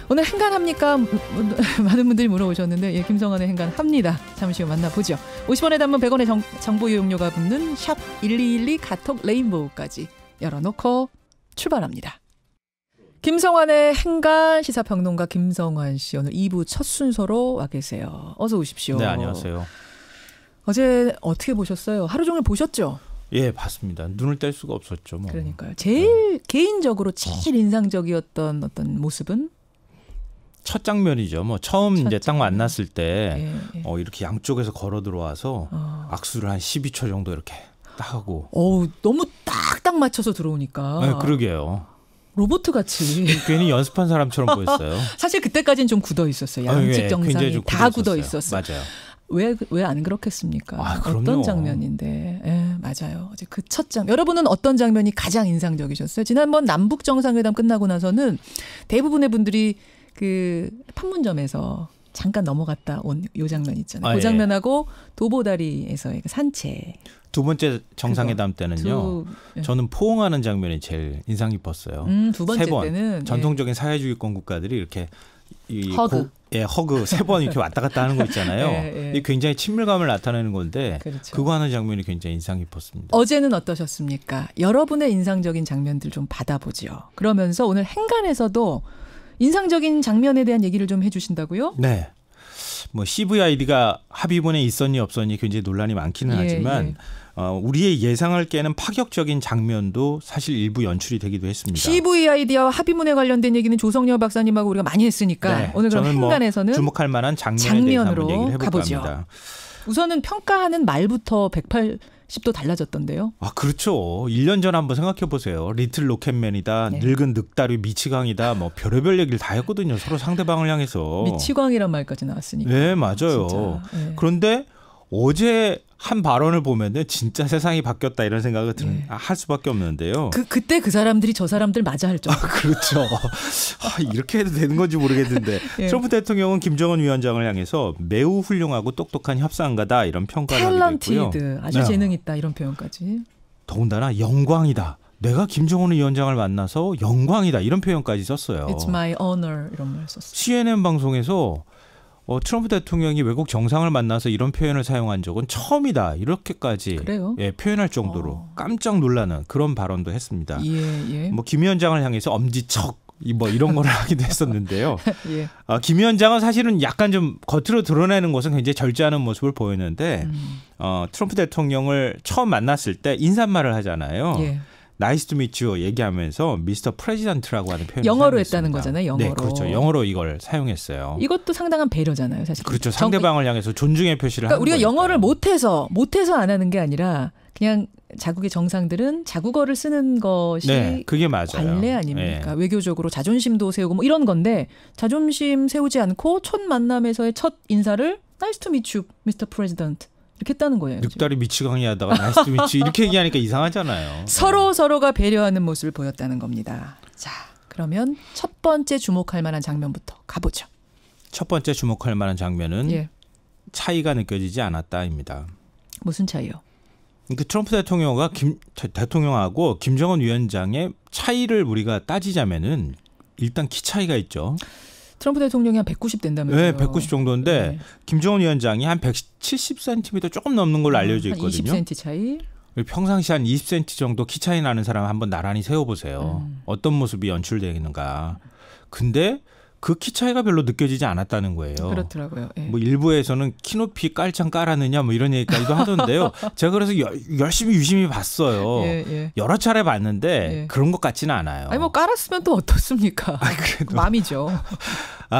Speaker 2: 오늘 행간합니까? 많은 분들이 물어보셨는데 예, 김성환의 행간합니다. 잠시 후 만나보죠. 50원의 단문 100원의 정보 이용료가 붙는 샵 1212 카톡 레인보우까지 열어놓고 출발합니다. 김성환의 행간, 시사평론가 김성환 씨 오늘 2부 첫 순서로 와 계세요. 어서 오십시오.
Speaker 8: 네, 안녕하세요.
Speaker 2: 어제 어떻게 보셨어요? 하루 종일 보셨죠?
Speaker 8: 예, 봤습니다. 눈을 뗄 수가 없었죠. 뭐.
Speaker 2: 그러니까요. 제일 개인적으로 제일 인상적이었던 어떤 모습은?
Speaker 8: 첫 장면이죠. 뭐 처음 이제 딱 만났을 때 이렇게 양쪽에서 걸어 들어와서 악수를 한 12초 정도 이렇게 딱 하고.
Speaker 2: 너무 딱딱 맞춰서 들어오니까.
Speaker 8: 네, 그러게요.
Speaker 2: 로봇 같이.
Speaker 8: 괜히 연습한 사람처럼 보였어요.
Speaker 2: 사실 그때까지는 좀 굳어 있었어요. 양측 정상이 다 굳어 있었어요.
Speaker 8: 맞아요.
Speaker 2: 왜 안 그렇겠습니까?
Speaker 8: 그럼요.
Speaker 2: 어떤 장면인데. 예, 맞아요. 어제 그 첫 장면. 여러분은 어떤 장면이 가장 인상적이셨어요? 지난번 남북 정상회담 끝나고 나서는 대부분의 분들이 그 판문점에서 잠깐 넘어갔다 온 요 장면 있잖아요. 그 장면하고 도보다리에서의 그 산책.
Speaker 8: 두 번째 정상회담 때는요. 저는 포옹하는 장면이 제일 인상 깊었어요.
Speaker 2: 두 번째
Speaker 8: 3번.
Speaker 2: 때는
Speaker 8: 전통적인 사회주의권 국가들이 이렇게
Speaker 2: 허그.
Speaker 8: 허그 3번 이렇게 왔다 갔다 하는 거 있잖아요. 이게 굉장히 친밀감을 나타내는 건데
Speaker 2: 그렇죠.
Speaker 8: 그거 하는 장면이 굉장히 인상 깊었습니다.
Speaker 2: 어제는 어떠셨습니까? 여러분의 인상적인 장면들 좀 받아보죠. 그러면서 오늘 행간에서도 인상적인 장면에 대한 얘기를 좀 해주신다고요?
Speaker 8: 네. 뭐 CVID가 합의문에 있었니 없었니 굉장히 논란이 많기는 하지만 우리의 예상을 깨는 파격적인 장면도 사실 일부 연출이 되기도 했습니다.
Speaker 2: CVID와 합의문에 관련된 얘기는 조성렬 박사님하고 우리가 많이 했으니까 오늘 그럼 행간에서는
Speaker 8: 주목할 만한 장면에 대해서 한번 얘기를 해볼까
Speaker 2: 가보죠.
Speaker 8: 합니다.
Speaker 2: 우선은 평가하는 말부터 180도 달라졌던데요.
Speaker 8: 그렇죠. 1년 전 한번 생각해 보세요. 리틀 로켓맨이다. 늙은 늑다리 미치광이다. 뭐 별의별 얘기를 다 했거든요. 서로 상대방을 향해서.
Speaker 2: 미치광이란 말까지 나왔으니까.
Speaker 8: 네, 맞아요. 그런데 어제 한 발언을 보면은 진짜 세상이 바뀌었다 이런 생각을 할 수밖에 없는데요.
Speaker 2: 그때 그 사람들이 저 사람들 맞아 할 정도.
Speaker 8: 그렇죠. 이렇게 해도 되는 건지 모르겠는데 트럼프 대통령은 김정은 위원장을 향해서 매우 훌륭하고 똑똑한 협상가다 이런 평가를 하기도 했고요.
Speaker 2: 탤런티드, 아주 재능 있다 이런 표현까지.
Speaker 8: 더군다나 영광이다. 내가 김정은 위원장을 만나서 영광이다 이런 표현까지 썼어요.
Speaker 2: It's my honor 이런 말 썼어요.
Speaker 8: CNN 방송에서 트럼프 대통령이 외국 정상을 만나서 이런 표현을 사용한 적은 처음이다. 이렇게까지 표현할 정도로 깜짝 놀라는 그런 발언도 했습니다. 뭐 김 위원장을 향해서 엄지척 뭐 이런 걸 하기도 했었는데요. 김 위원장은 사실은 약간 좀 겉으로 드러내는 것은 굉장히 절제하는 모습을 보였는데 트럼프 대통령을 처음 만났을 때 인사말을 하잖아요. 나이스 투 미츠 유 얘기하면서 미스터 프레지던트라고 하는 표현을
Speaker 2: 영어로
Speaker 8: 사용했습니다.
Speaker 2: 했다는 거잖아요. 영어로.
Speaker 8: 네, 그렇죠. 영어로 이걸 사용했어요.
Speaker 2: 이것도 상당한 배려잖아요, 사실.
Speaker 8: 그렇죠. 상대방을 향해서 존중의 표시를 하는
Speaker 2: 우리가
Speaker 8: 거니까요.
Speaker 2: 영어를 못해서 안 하는 게 아니라 그냥 자국의 정상들은 자국어를 쓰는 것이
Speaker 8: 그게 맞아요.
Speaker 2: 관례 아닙니까? 외교적으로 자존심도 세우고 뭐 이런 건데 자존심 세우지 않고 첫 만남에서의 첫 인사를 나이스 투 미츠 유, 미스터 프레지던트 이렇게 했다는 거예요.
Speaker 8: 늑다리 미치광이 하다가 나이스 투 미츠 이렇게 얘기하니까 이상하잖아요.
Speaker 2: 서로가 배려하는 모습을 보였다는 겁니다. 자, 그러면 첫 번째 주목할 만한 장면부터 가보죠.
Speaker 8: 첫 번째 주목할 만한 장면은
Speaker 2: 예.
Speaker 8: 차이가 느껴지지 않았다입니다.
Speaker 2: 무슨 차이요?
Speaker 8: 그 트럼프 대통령하고 김정은 위원장의 차이를 우리가 따지자면은 일단 키 차이가 있죠.
Speaker 2: 트럼프 대통령이 한 190 된다면서요.
Speaker 8: 네, 190 정도인데 네. 김정은 위원장이 한 170cm 조금 넘는 걸로 알려져 있거든요.
Speaker 2: 한 20cm 차이.
Speaker 8: 평상시 한 20cm 정도 키 차이 나는 사람 한번 나란히 세워보세요. 어떤 모습이 연출되는가. 근데 그 키 차이가 별로 느껴지지 않았다는 거예요.
Speaker 2: 그렇더라고요. 예.
Speaker 8: 뭐 일부에서는 키높이 깔창 깔았느냐 뭐 이런 얘기까지도 하던데요. 제가 그래서 열심히 유심히 봤어요.
Speaker 2: 예, 예.
Speaker 8: 여러 차례 봤는데
Speaker 2: 예.
Speaker 8: 그런 것 같지는 않아요.
Speaker 2: 아니 뭐 깔았으면 또 어떻습니까?
Speaker 8: 그래도.
Speaker 2: 맘이죠.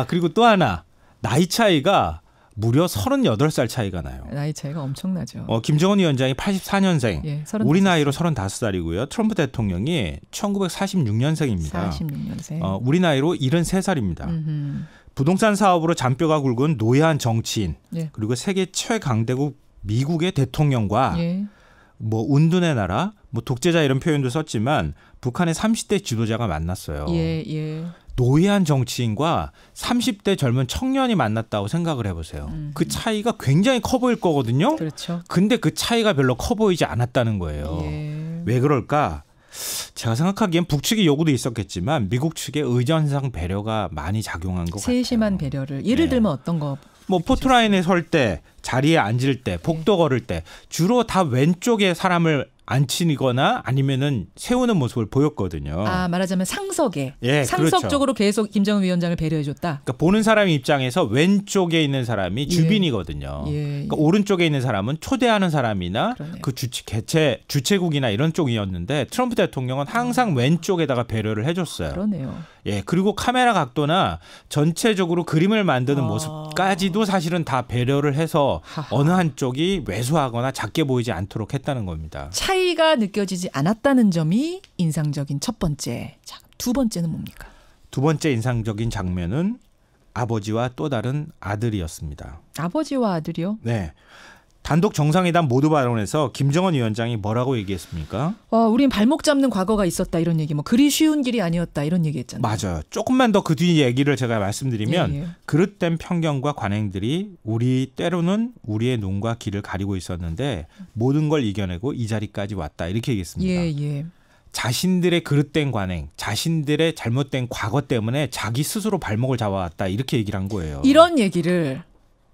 Speaker 8: 그리고 또 하나 나이 차이가 무려 38살 차이가 나요.
Speaker 2: 나이 차이가 엄청나죠.
Speaker 8: 김정은 위원장이 84년생,
Speaker 2: 예,
Speaker 8: 우리 나이로 35살이고요. 트럼프 대통령이 1946년생입니다.
Speaker 2: 46년생.
Speaker 8: 우리 나이로 73살입니다. 부동산 사업으로 잔뼈가 굵은 노예한 정치인,
Speaker 2: 예.
Speaker 8: 그리고 세계 최강대국 미국의 대통령과
Speaker 2: 예.
Speaker 8: 뭐 운둔의 나라, 뭐 독재자 이런 표현도 썼지만 북한의 30대 지도자가 만났어요.
Speaker 2: 예, 예.
Speaker 8: 노예한 정치인과 30대 젊은 청년이 만났다고 생각을 해보세요. 그 차이가 굉장히 커 보일 거거든요.
Speaker 2: 그렇죠.
Speaker 8: 근데 그 차이가 별로 커 보이지 않았다는 거예요.
Speaker 2: 예.
Speaker 8: 왜 그럴까? 제가 생각하기엔 북측의 요구도 있었겠지만 미국 측의 의전상 배려가 많이 작용한 것 같아요.
Speaker 2: 세심한 배려를. 예를 들면 어떤 거?
Speaker 8: 뭐 포토라인에 설 때, 자리에 앉을 때, 복도 걸을 때 주로 다 왼쪽에 사람을 앉히거나 아니면은 세우는 모습을 보였거든요.
Speaker 2: 말하자면 상석에.
Speaker 8: 예,
Speaker 2: 상석적으로
Speaker 8: 그렇죠.
Speaker 2: 계속 김정은 위원장을 배려해줬다.
Speaker 8: 그러니까 보는 사람 입장에서 왼쪽에 있는 사람이 주빈이거든요.
Speaker 2: 예, 예.
Speaker 8: 그러니까 오른쪽에 있는 사람은 초대하는 사람이나
Speaker 2: 그러네요.
Speaker 8: 그 주최국이나 이런 쪽이었는데 트럼프 대통령은 항상 왼쪽에다가 배려를 해줬어요.
Speaker 2: 그러네요.
Speaker 8: 예, 그리고 카메라 각도나 전체적으로 그림을 만드는 모습까지도 사실은 다 배려를 해서 어느 한쪽이 왜소하거나 작게 보이지 않도록 했다는 겁니다.
Speaker 2: 차이가 느껴지지 않았다는 점이 인상적인 첫 번째. 자, 두 번째는 뭡니까?
Speaker 8: 두 번째 인상적인 장면은 아버지와 또 다른 아들이었습니다.
Speaker 2: 아버지와 아들이요?
Speaker 8: 네. 단독 정상회담 모두 발언에서 김정은 위원장이 뭐라고 얘기했습니까?
Speaker 2: 우린 발목 잡는 과거가 있었다 이런 얘기. 뭐 그리 쉬운 길이 아니었다 이런 얘기했잖아요.
Speaker 8: 맞아요. 조금만 더 그 뒤 얘기를 제가 말씀드리면
Speaker 2: 예.
Speaker 8: 그릇된 편견과 관행들이 때로는 우리의 눈과 귀를 가리고 있었는데 모든 걸 이겨내고 이 자리까지 왔다 이렇게 얘기했습니다.
Speaker 2: 예.
Speaker 8: 자신들의 그릇된 관행, 자신들의 잘못된 과거 때문에 자기 스스로 발목을 잡아왔다 이렇게 얘기를 한 거예요.
Speaker 2: 이런 얘기를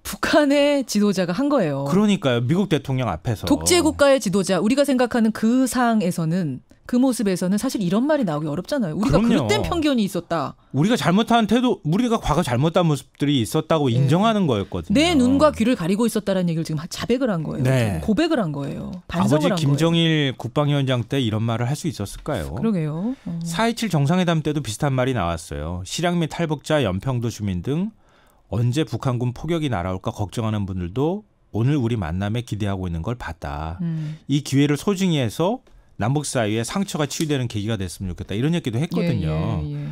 Speaker 2: 북한의 지도자가 한 거예요.
Speaker 8: 그러니까요. 미국 대통령 앞에서.
Speaker 2: 독재 국가의 지도자, 우리가 생각하는 그 상에서는 그 모습에서는 사실 이런 말이 나오기 어렵잖아요. 우리가
Speaker 8: 그럼요.
Speaker 2: 그릇된 편견이 있었다.
Speaker 8: 우리가 잘못한 태도, 우리가 과거 잘못한 모습들이 있었다고 인정하는 거였거든요.
Speaker 2: 내 눈과 귀를 가리고 있었다라는 얘기를 지금 자백을 한 거예요.
Speaker 8: 네.
Speaker 2: 고백을 한 거예요. 반성을 한
Speaker 8: 아버지 김정일 국방위원장 때 이런 말을 할 수 있었을까요?
Speaker 2: 그러게요.
Speaker 8: 4.27 정상회담 때도 비슷한 말이 나왔어요. 실향 및 탈북자, 연평도 주민 등 언제 북한군 포격이 날아올까 걱정하는 분들도 오늘 우리 만남에 기대하고 있는 걸 봤다. 이 기회를 소중히 해서 남북 사이에 상처가 치유되는 계기가 됐으면 좋겠다. 이런 얘기도 했거든요.
Speaker 2: 예.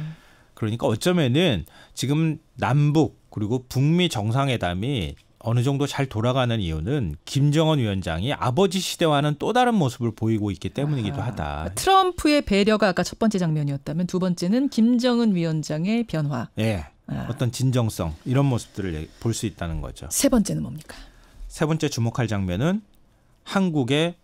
Speaker 8: 그러니까 어쩌면은 지금 남북 그리고 북미 정상회담이 어느 정도 잘 돌아가는 이유는 김정은 위원장이 아버지 시대와는 또 다른 모습을 보이고 있기 때문이기도 하다.
Speaker 2: 트럼프의 배려가 아까 첫 번째 장면이었다면 두 번째는 김정은 위원장의 변화.
Speaker 8: 예. 어떤 진정성 이런 모습들을 볼 수 있다는 거죠.
Speaker 2: 세 번째는 뭡니까?
Speaker 8: 세 번째 주목할 장면은 한국의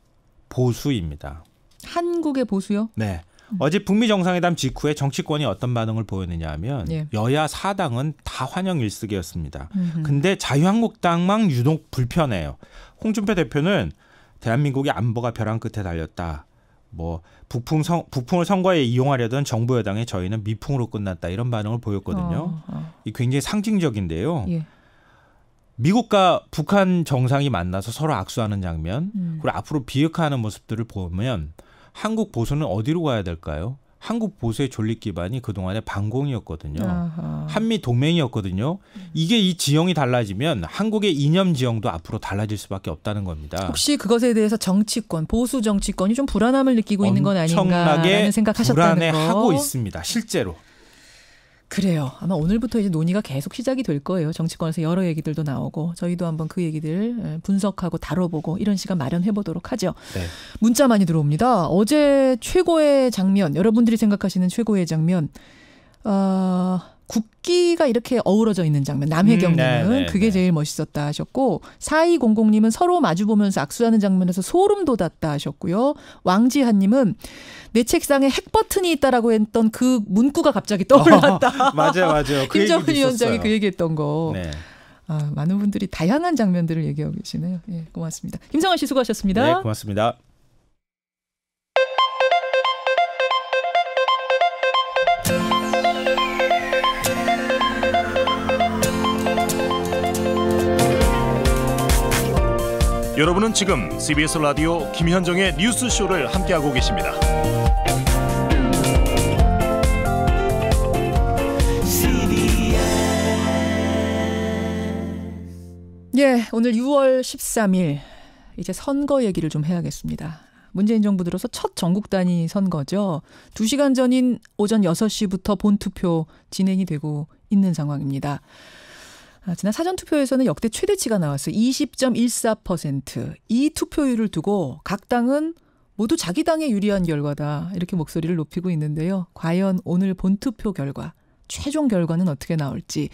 Speaker 8: 보수입니다.
Speaker 2: 한국의 보수요?
Speaker 8: 네. 어제 북미 정상회담 직후에 정치권이 어떤 반응을 보였느냐 하면 여야 사당은 다 환영 일색이었습니다. 근데 자유한국당만 유독 불편해요. 홍준표 대표는 대한민국의 안보가 벼랑 끝에 달렸다. 뭐 북풍을 선거에 이용하려던 정부 여당에 저희는 미풍으로 끝났다 이런 반응을 보였거든요. 이 굉장히 상징적인데요.
Speaker 2: 예.
Speaker 8: 미국과 북한 정상이 만나서 서로 악수하는 장면 그리고 앞으로 비핵화하는 모습들을 보면 한국 보수는 어디로 가야 될까요? 한국 보수의 존립 기반이 그동안의 반공이었거든요. 한미 동맹이었거든요. 이게 이 지형이 달라지면 한국의 이념 지형도 앞으로 달라질 수밖에 없다는 겁니다.
Speaker 2: 혹시 그것에 대해서 정치권, 보수 정치권이 좀 불안함을 느끼고 있는 건 아닌가라는 생각하셨다는 거.
Speaker 8: 불안해하고 있습니다. 실제로.
Speaker 2: 그래요. 아마 오늘부터 이제 논의가 계속 시작이 될 거예요. 정치권에서 여러 얘기들도 나오고 저희도 한번 그 얘기들 분석하고 다뤄보고 이런 시간 마련해 보도록 하죠.
Speaker 8: 네.
Speaker 2: 문자 많이 들어옵니다. 어제 최고의 장면, 여러분들이 생각하시는 최고의 장면 국기가 이렇게 어우러져 있는 장면. 남해경님은 그게 제일 멋있었다 하셨고 4200님은 서로 마주보면서 악수하는 장면에서 소름 돋았다 하셨고요. 왕지한님은 내 책상에 핵 버튼이 있다라고 했던 그 문구가 갑자기 떠올랐다.
Speaker 8: 맞아요.
Speaker 2: 김정은 위원장이 그 얘기했던 거. 네. 많은 분들이 다양한 장면들을 얘기하고 계시네요. 예, 고맙습니다. 김성환 씨 수고하셨습니다.
Speaker 8: 네, 고맙습니다.
Speaker 1: 여러분은 지금 CBS 라디오 김현정의 뉴스쇼를 함께하고 계십니다.
Speaker 2: 예, 오늘 6월 13일 이제 선거 얘기를 좀 해야겠습니다. 문재인 정부 들어서 첫 전국 단위 선거죠. 2시간 전인 오전 6시부터 본투표 진행이 되고 있는 상황입니다. 지난 사전투표에서는 역대 최대치가 나왔어요. 20.14%. 이 투표율을 두고 각 당은 모두 자기 당에 유리한 결과다. 이렇게 목소리를 높이고 있는데요. 과연 오늘 본투표 결과, 최종 결과는 어떻게 나올지.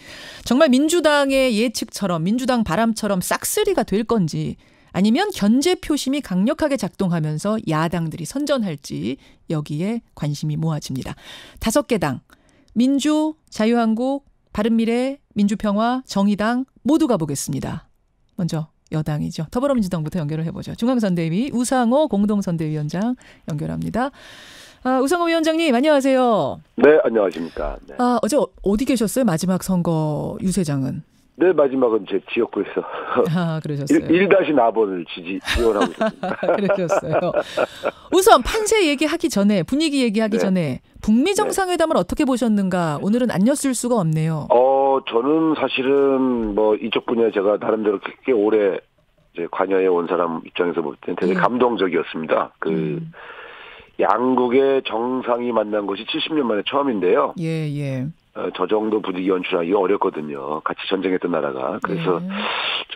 Speaker 2: 정말 민주당의 예측처럼, 민주당 바람처럼 싹쓸이가 될 건지 아니면 견제 표심이 강력하게 작동하면서 야당들이 선전할지 여기에 관심이 모아집니다. 5개 당, 민주, 자유한국, 바른미래, 민주평화, 정의당 모두 가보겠습니다. 먼저 여당이죠. 더불어민주당부터 연결을 해보죠. 중앙선대위 우상호 공동선대위원장 연결합니다. 우상호 위원장님 안녕하세요.
Speaker 9: 네, 안녕하십니까. 네.
Speaker 2: 어제 어디 계셨어요? 마지막 선거 유세장은?
Speaker 9: 네, 마지막은 제 지역구에서
Speaker 2: 그러셨어요.
Speaker 9: 1-4번을 지원하고 있습니다.
Speaker 2: 그러셨어요. 우선 판세 얘기하기 전에 분위기 얘기하기 전에 북미 정상회담을 어떻게 보셨는가? 오늘은 안 엿을 수가 없네요.
Speaker 9: 저는 사실은 뭐 이쪽 분야 제가 나름대로 꽤 오래 이제 관여해 온 사람 입장에서 볼 때는 되게 감동적이었습니다. 양국의 정상이 만난 것이 70년 만에 처음인데요.
Speaker 2: 예.
Speaker 9: 저 정도 분위기 연출하기가 어렵거든요. 같이 전쟁했던 나라가. 그래서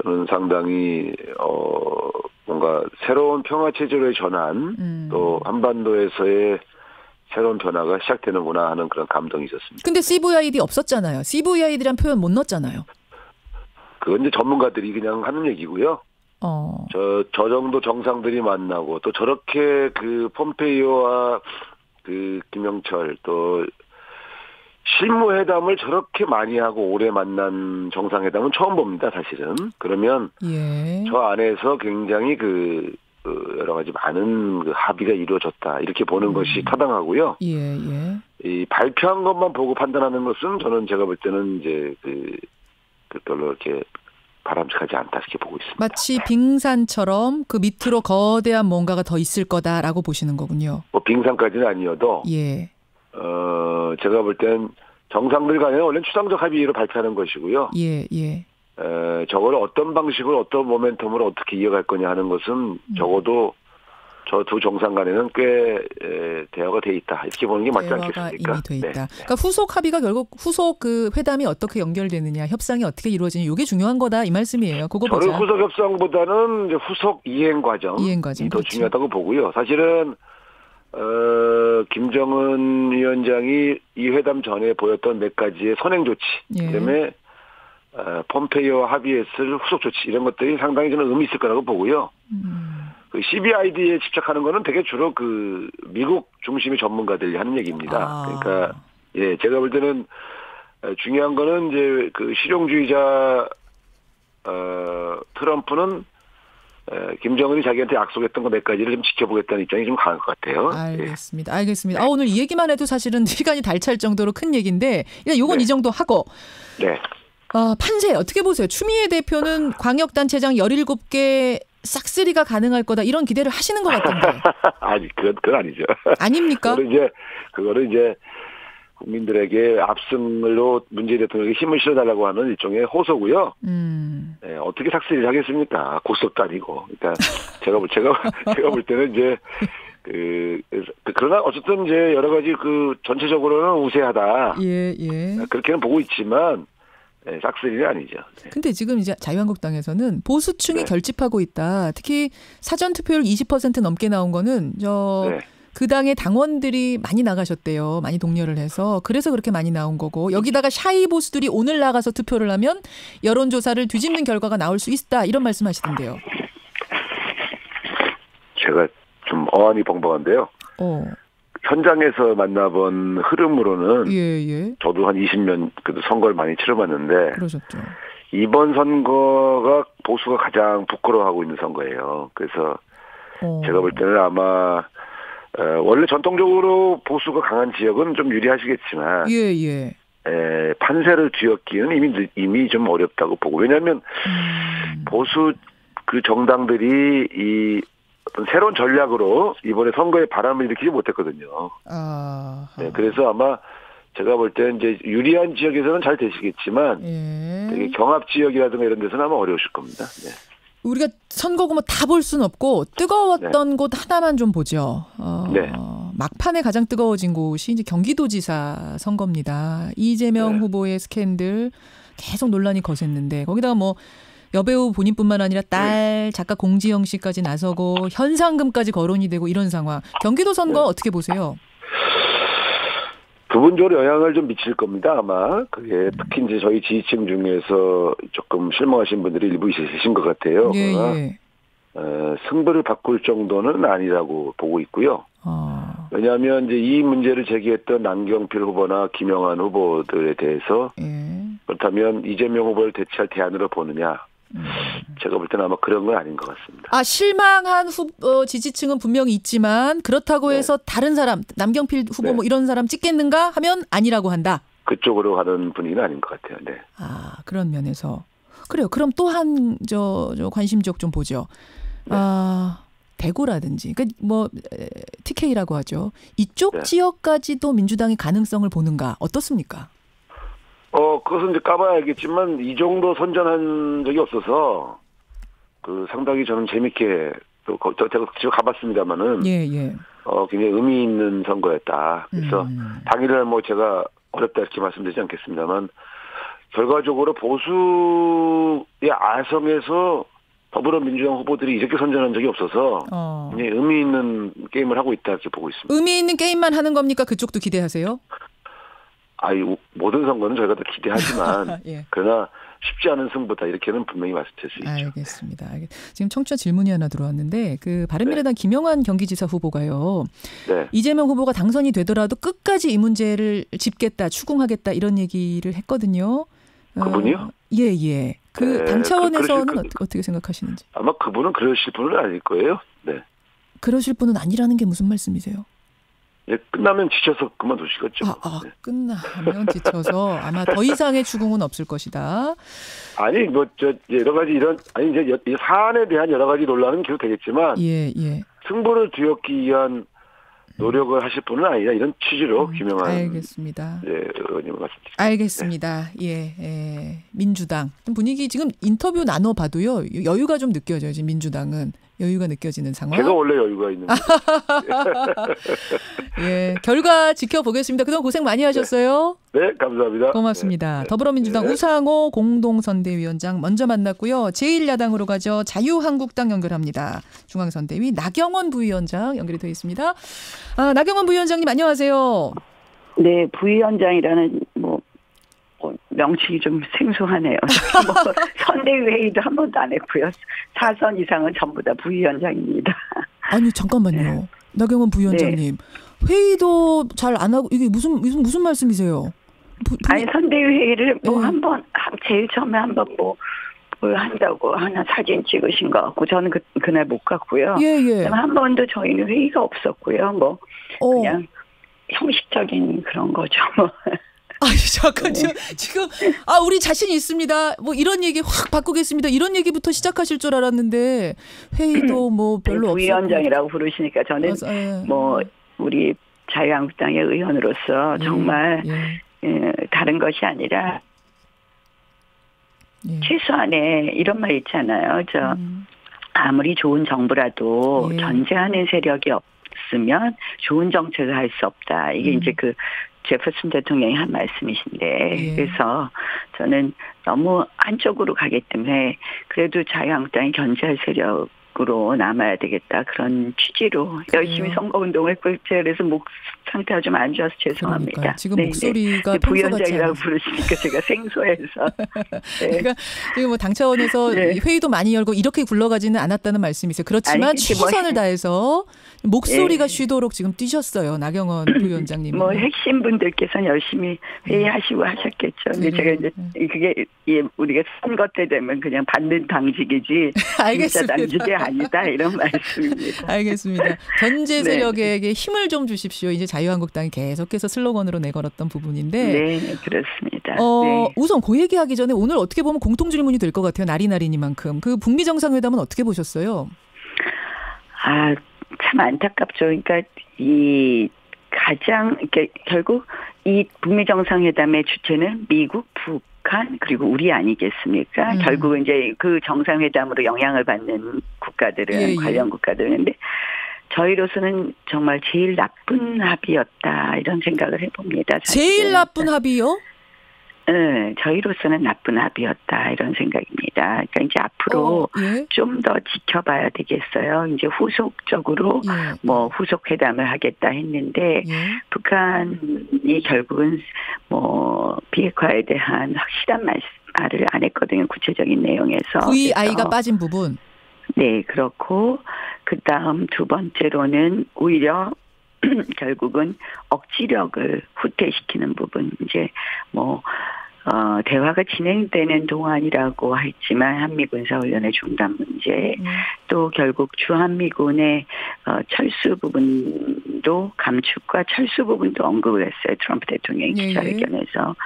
Speaker 9: 저는 상당히 뭔가 새로운 평화 체제로의 전환, 또 한반도에서의 새로운 변화가 시작되는구나 하는 그런 감동이 있었습니다.
Speaker 2: 근데 CVID 없었잖아요. CVID란 표현 못 넣었잖아요.
Speaker 9: 그건 이제 전문가들이 그냥 하는 얘기고요. 저 정도 정상들이 만나고 또 저렇게 그 폼페이오와 그 김영철 또 실무회담을 저렇게 많이 하고 오래 만난 정상회담은 처음 봅니다, 사실은. 그러면 저 안에서 굉장히 여러 가지 많은 합의가 이루어졌다 이렇게 보는 것이 타당하고요. 이 발표한 것만 보고 판단하는 것은 저는 제가 볼 때는 이제 별로 이렇게 바람직하지 않다 이렇게 보고 있습니다.
Speaker 2: 마치 빙산처럼 그 밑으로 거대한 뭔가가 더 있을 거다라고 보시는 거군요.
Speaker 9: 뭐 빙산까지는 아니어도. 제가 볼 땐 정상들 간에는 원래 추상적 합의로 발표하는 것이고요. 저걸 어떤 방식으로 어떤 모멘텀으로 어떻게 이어갈 거냐 하는 것은 적어도 저 두 정상 간에는 꽤 대화가 돼 있다 이렇게 보는 게 맞지 않겠습니까?
Speaker 2: 이미 돼 있다. 그러니까 후속 합의가 결국 후속 그 회담이 어떻게 연결되느냐, 협상이 어떻게 이루어지냐 이게 중요한 거다 이 말씀이에요. 그거 보자.
Speaker 9: 저는 후속 협상보다는 이제 후속 이행 과정이 더 중요하다고 보고요. 사실은 김정은 위원장이 이 회담 전에 보였던 몇 가지의 선행 조치, 그다음에 폼페이오 합의했을 후속 조치 이런 것들이 상당히 저는 의미 있을 거라고 보고요. 그 CVID에 집착하는 거는 되게 주로 그 미국 중심의 전문가들이 하는 얘기입니다. 그러니까 제가 볼 때는 중요한 거는 이제 그 실용주의자 트럼프는 김정은이 자기한테 약속했던 거 몇 가지를 좀 지켜보겠다는 입장이 좀 강한 것 같아요.
Speaker 2: 알겠습니다. 오늘 이 얘기만 해도 사실은 시간이 달 찰 정도로 큰 얘기인데 일단 요건 이 정도 하고. 판세 어떻게 보세요? 추미애 대표는 광역단체장 17개 싹쓸이가 가능할 거다 이런 기대를 하시는 것 같은데.
Speaker 9: 아니 그건 아니죠.
Speaker 2: 아닙니까?
Speaker 9: 그거를 이제 국민들에게 압승으로 문재인 대통령에게 힘을 실어달라고 하는 일종의 호소고요. 어떻게 삭스를 하겠습니까? 고속도 아니고. 그러니까 제가 볼 때는 이제 그러나 어쨌든 이제 여러 가지 전체적으로는 우세하다. 그렇게는 보고 있지만. 싹쓸이는 아니죠.
Speaker 2: 근데 지금 이제 자유한국당에서는 보수층이 결집하고 있다. 특히 사전투표율 20% 넘게 나온 거는 그 당의 당원들이 많이 나가셨대요. 많이 독려를 해서. 그래서 그렇게 많이 나온 거고 여기다가 샤이 보수들이 오늘 나가서 투표를 하면 여론조사를 뒤집는 결과가 나올 수 있다. 이런 말씀하시던데요.
Speaker 9: 제가 좀 어안이 벙벙한데요. 현장에서 만나본 흐름으로는 저도 한 20년 그래도 선거를 많이 치러봤는데
Speaker 2: 그러셨죠.
Speaker 9: 이번 선거가 보수가 가장 부끄러워하고 있는 선거예요. 그래서 제가 볼 때는 아마 원래 전통적으로 보수가 강한 지역은 좀 유리하시겠지만 판세를 뒤엎기는 이미 좀 어렵다고 보고 왜냐하면 보수 그 정당들이 이 새로운 전략으로 이번에 선거에 바람을 일으키지 못했거든요. 네, 그래서 아마 제가 볼 때 이제 유리한 지역에서는 잘 되시겠지만 되게 경합 지역이라든가 이런 데서는 아마 어려우실 겁니다. 네.
Speaker 2: 우리가 선거고 뭐 다 볼 수는 없고 뜨거웠던 곳 하나만 좀 보죠. 막판에 가장 뜨거워진 곳이 이제 경기도지사 선거입니다. 이재명 후보의 스캔들 계속 논란이 거셌는데 거기다가 뭐 여배우 본인뿐만 아니라 딸 작가 공지영 씨까지 나서고 현상금까지 거론이 되고 이런 상황. 경기도 선거 어떻게 보세요?
Speaker 9: 부분적으로 영향을 좀 미칠 겁니다. 아마 그게 특히 이제 저희 지지층 중에서 조금 실망하신 분들이 일부 있으신 것 같아요. 승부를 바꿀 정도는 아니라고 보고 있고요. 왜냐하면 이제 이 문제를 제기했던 남경필 후보나 김영환 후보들에 대해서 그렇다면 이재명 후보를 대체할 대안으로 보느냐? 제가 볼 때는 아마 그런 건 아닌 것 같습니다.
Speaker 2: 실망한 지지층은 분명히 있지만 그렇다고 해서 다른 사람, 남경필 후보 뭐 이런 사람 찍겠는가 하면 아니라고 한다.
Speaker 9: 그쪽으로 가는 분위기는 아닌 것 같아요. 네.
Speaker 2: 그런 면에서 그래요. 그럼 또 한 저 관심 지역 좀 보죠. 대구라든지, 그러니까 뭐 TK라고 하죠. 이쪽 지역까지도 민주당이 가능성을 보는가 어떻습니까?
Speaker 9: 그것은 이제 까봐야 알겠지만, 이 정도 선전한 적이 없어서, 상당히 저는 재밌게, 제가 직접 가봤습니다만은, 굉장히 의미 있는 선거였다. 그래서, 당일날 뭐 제가 어렵다 이렇게 말씀드리지 않겠습니다만, 결과적으로 보수의 아성에서 더불어민주당 후보들이 이렇게 선전한 적이 없어서, 굉장히 의미 있는 게임을 하고 있다 이렇게 보고 있습니다.
Speaker 2: 의미 있는 게임만 하는 겁니까? 그쪽도 기대하세요?
Speaker 9: 모든 선거는 저희가 다 기대하지만 그러나 쉽지 않은 승부다 이렇게는 분명히 말씀드릴 수 있죠.
Speaker 2: 알겠습니다. 지금 청취자 질문이 하나 들어왔는데 바른미래당 김영환 경기지사 후보가요. 이재명 후보가 당선이 되더라도 끝까지 이 문제를 짚겠다, 추궁하겠다 이런 얘기를 했거든요.
Speaker 9: 그분이요?
Speaker 2: 예. 당 차원에서는 어떻게 생각하시는지.
Speaker 9: 아마 그분은 그러실 분은 아닐 거예요. 네.
Speaker 2: 그러실 분은 아니라는 게 무슨 말씀이세요?
Speaker 9: 끝나면 지쳐서 그만두시겠죠.
Speaker 2: 끝나면 지쳐서 아마 더 이상의 추궁은 없을 것이다.
Speaker 9: 아니, 여러 가지 이제 사안에 대한 여러 가지 논란은 계속 되겠지만, 승부를 뒤엎기 위한 노력을 하실 분은 아니다. 이런 취지로 김영환
Speaker 2: 알겠습니다.
Speaker 9: 의원님을 말씀드립니다.
Speaker 2: 알겠습니다. 민주당 분위기 지금 인터뷰 나눠봐도요. 여유가 좀 느껴져요. 지금 민주당은. 여유가 느껴지는 상황.
Speaker 9: 제가 원래 여유가 있는 거죠.
Speaker 2: 결과 지켜보겠습니다. 그동안 고생 많이 하셨어요.
Speaker 9: 네, 감사합니다.
Speaker 2: 고맙습니다. 더불어민주당 우상호 공동선대위원장 먼저 만났고요. 제1야당으로 가죠. 자유한국당 연결합니다. 중앙선대위 나경원 부위원장 연결이 되어 있습니다. 나경원 부위원장님 안녕하세요.
Speaker 10: 네, 부위원장이라는 명칭이 좀 생소하네요. 선대위 회의도 한 번도 안 했고요. 4선 이상은 전부 다 부위원장입니다.
Speaker 2: 아니 잠깐만요. 나경원 부위원장님. 회의도 잘 안 하고 이게 무슨 말씀이세요?
Speaker 10: 아니 선대위 회의를 한번 제일 처음에 한번 뭘 한다고 하나 사진 찍으신 것 같고 저는 그날 못 갔고요. 한 번도 저희는 회의가 없었고요. 그냥 형식적인 그런 거죠.
Speaker 2: 잠깐 지금 우리 자신 있습니다. 이런 얘기 확 바꾸겠습니다. 이런 얘기부터 시작하실 줄 알았는데 회의도 별로 없었고.
Speaker 10: 부위원장이라고 부르시니까 저는 우리 자유한국당의 의원으로서 정말 다른 것이 아니라 최소한의 이런 말 있잖아요. 아무리 좋은 정부라도 견제하는 세력이 없으면 좋은 정책을 할 수 없다. 이게 이제 제퍼슨 대통령이 한 말씀이신데 그래서 저는 너무 한쪽으로 가기 때문에 그래도 자유한국당이 견제할 세력은 으로 남아야 되겠다 그런 취지로 열심히 선거운동을 했고 그래서 목 상태가 좀 안 좋아서 죄송합니다.
Speaker 2: 그러니까요. 지금 목소리가
Speaker 10: 부위원장이라고 부르시니까 제가 생소해서. 네.
Speaker 2: 그러니까 지금 뭐 당 차원에서 회의도 많이 열고 이렇게 굴러가지는 않았다는 말씀이세요. 그렇지만 최선을 다해서 목소리가 쉬도록 지금 뛰셨어요. 나경원 부위원장님.
Speaker 10: 뭐 핵심 분들께서는 열심히 회의하시고 하셨겠죠. 근데 제가 이제 그게 우리가 선거 때 되면 그냥 받는 당직이지 진짜 당직이 아니다 이런 말씀입니다.
Speaker 2: 알겠습니다. 견제 세력에게 힘을 좀 주십시오. 이제 자유한국당이 계속해서 슬로건으로 내걸었던 부분인데.
Speaker 10: 네, 그렇습니다.
Speaker 2: 우선 그 얘기하기 전에 오늘 어떻게 보면 공통질문이 될 것 같아요. 나리나리니만큼. 그 북미 정상회담은 어떻게 보셨어요?
Speaker 10: 참 안타깝죠. 그러니까 결국 이 북미 정상회담의 주체는 미국, 북한 그리고 우리 아니겠습니까? 결국은 이제 그 정상회담으로 영향을 받는 국가들은 관련 국가들인데 저희로서는 정말 제일 나쁜 합의였다 이런 생각을 해봅니다. 사실은.
Speaker 2: 제일 나쁜 합의요?
Speaker 10: 네, 저희로서는 나쁜 합의였다 이런 생각입니다. 그러니까 이제 앞으로 좀 더 지켜봐야 되겠어요. 이제 후속적으로 뭐 후속 회담을 하겠다 했는데 북한이 결국은 뭐 비핵화에 대한 확실한 말을 안 했거든요. 구체적인 내용에서.
Speaker 2: VI가 빠진 부분.
Speaker 10: 네, 그렇고 그다음 두 번째로는 오히려 결국은 억지력을 후퇴시키는 부분 이제 뭐 대화가 진행되는 동안이라고 했지만 한미 군사훈련의 중단 문제 또 결국 주한미군의 철수 부분도 감축과 철수 부분도 언급을 했어요. 트럼프 대통령이 기자회견에서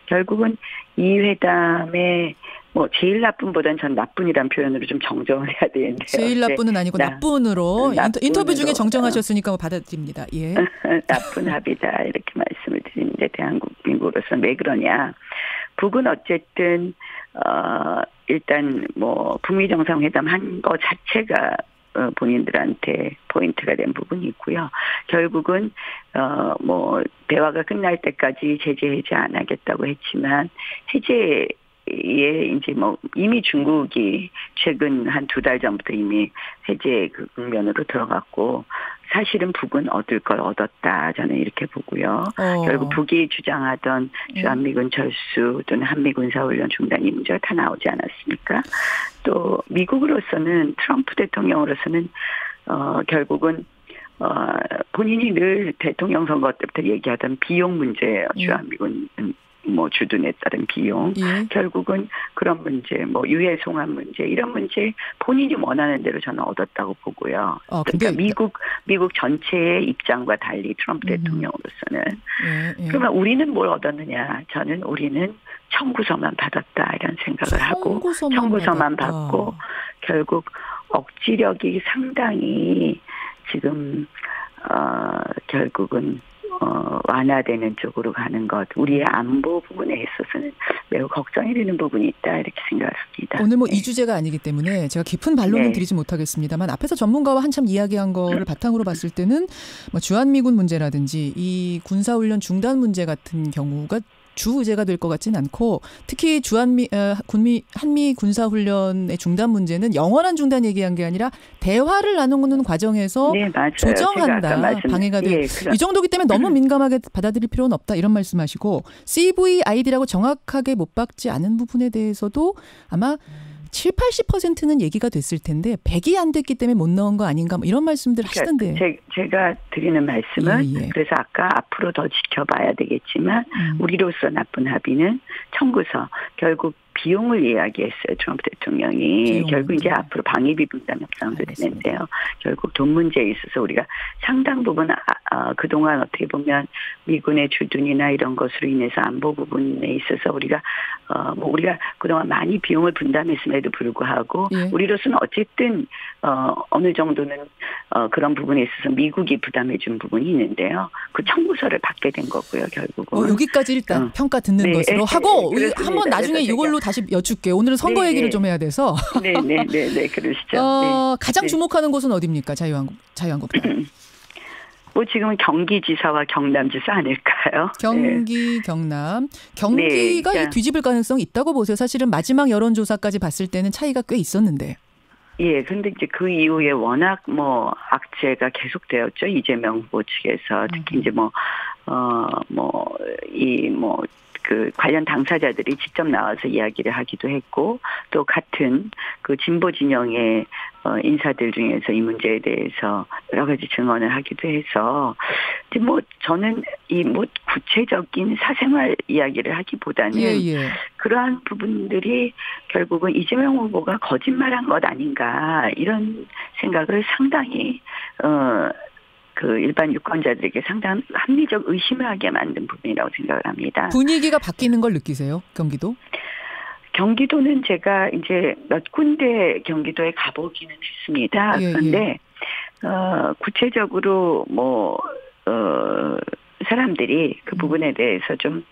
Speaker 10: 결국은 이 회담에 뭐 제일 나쁜보다는 전 나쁜이란 표현으로 좀 정정을 해야 되는데요. 제일
Speaker 2: 나쁜은 아니고 나쁜으로 인터뷰 중에 정정하셨으니까 받아들입니다. 예.
Speaker 10: 나쁜 합의다 이렇게 말씀을 드리는데 대한민국으로서는 왜 그러냐. 북은 어쨌든 일단 뭐 북미 정상회담 한 거 자체가 본인들한테 포인트가 된 부분이 있고요. 결국은 뭐 대화가 끝날 때까지 제재 해제 안 하겠다고 했지만 해제 이제 뭐 이미 중국이 최근 한 2달 전부터 이미 해제 그 국면으로 들어갔고 사실은 북은 얻을 걸 얻었다 저는 이렇게 보고요. 결국 북이 주장하던 주한미군 철수 또는 한미군사훈련 중단 이 문제가 다 나오지 않았습니까? 또 미국으로서는 트럼프 대통령으로서는 결국은 본인이 늘 대통령 선거 때부터 얘기하던 비용 문제예요. 주한미군 뭐 주둔에 따른 비용, 결국은 그런 문제, 뭐 유해 송환 문제 이런 문제 본인이 원하는 대로 저는 얻었다고 보고요. 그러니까 미국 전체의 입장과 달리 트럼프 대통령으로서는 그러면 우리는 뭘 얻었느냐? 저는 우리는 청구서만 받았다 이런 생각을 하고 청구서만 받고 결국 억지력이 상당히 지금 결국은 완화되는 쪽으로 가는 것, 우리의 안보 부분에 있어서는 매우 걱정이 되는 부분이 있다 이렇게 생각합니다.
Speaker 2: 오늘 뭐 이 주제가 아니기 때문에 제가 깊은 반론은 드리지 못하겠습니다만 앞에서 전문가와 한참 이야기한 거를 바탕으로 봤을 때는 뭐 주한미군 문제라든지 이 군사훈련 중단 문제 같은 경우가 주 의제가 될 것 같지는 않고 특히 한미 군사훈련의 중단 문제는 영원한 중단 얘기한 게 아니라 대화를 나누는 과정에서 조정한다. 방해가 될. 이 정도기 때문에 너무 민감하게 받아들일 필요는 없다. 이런 말씀하시고 CVID라고 정확하게 못 박지 않은 부분에 대해서도 아마 70-80%는 얘기가 됐을 텐데 100이 안 됐기 때문에 못 넣은 거 아닌가 뭐 이런 말씀들 하시던데.
Speaker 10: 제가 드리는 말씀은 그래서 아까 앞으로 더 지켜봐야 되겠지만 우리로서 나쁜 합의는 청구서 결국 비용을 이야기했어요. 트럼프 대통령이. 결국 이제 앞으로 방위비 분담 협상도 되는데요. 결국 돈 문제에 있어서 우리가 상당 부분 그동안 어떻게 보면 미군의 주둔이나 이런 것으로 인해서 안보 부분에 있어서 우리가 우리가 그동안 많이 비용을 분담했음에도 불구하고 우리로서는 어쨌든 어느 정도는 그런 부분에 있어서 미국이 부담해 준 부분이 있는데요. 그 청구서를 받게 된 거고요. 결국은.
Speaker 2: 여기까지 일단 평가 듣는 것으로 하고 한번 나중에 이걸로 다시 여쭙게. 오늘은 선거 얘기를 좀 해야 돼서.
Speaker 10: 네, 그러시죠.
Speaker 2: 가장 주목하는 곳은 어디입니까? 자유한국당.
Speaker 10: 뭐 지금은 경기지사와 경남지사 아닐까요?
Speaker 2: 경기, 경남. 경기가 뒤집을 가능성이 있다고 보세요. 사실은 마지막 여론조사까지 봤을 때는 차이가 꽤 있었는데.
Speaker 10: 예, 근데 이제 그 이후에 워낙 뭐 악재가 계속되었죠. 이재명 후보 측에서 특히 이제 그 관련 당사자들이 직접 나와서 이야기를 하기도 했고 또 같은 그 진보 진영의 인사들 중에서 이 문제에 대해서 여러 가지 증언을 하기도 해서 이제 뭐 저는 이 뭐 구체적인 사생활 이야기를 하기보다는 그러한 부분들이 결국은 이재명 후보가 거짓말한 것 아닌가 이런 생각을 상당히 그 일반 유권자들에게 상당한 합리적 의심을 하게 만든 부분이라고 생각을 합니다.
Speaker 2: 분위기가 바뀌는 걸 느끼세요? 경기도?
Speaker 10: 경기도는 제가 이제 몇 군데 경기도에 가보기는 했습니다. 그런데 구체적으로 사람들이 그 부분에 대해서 좀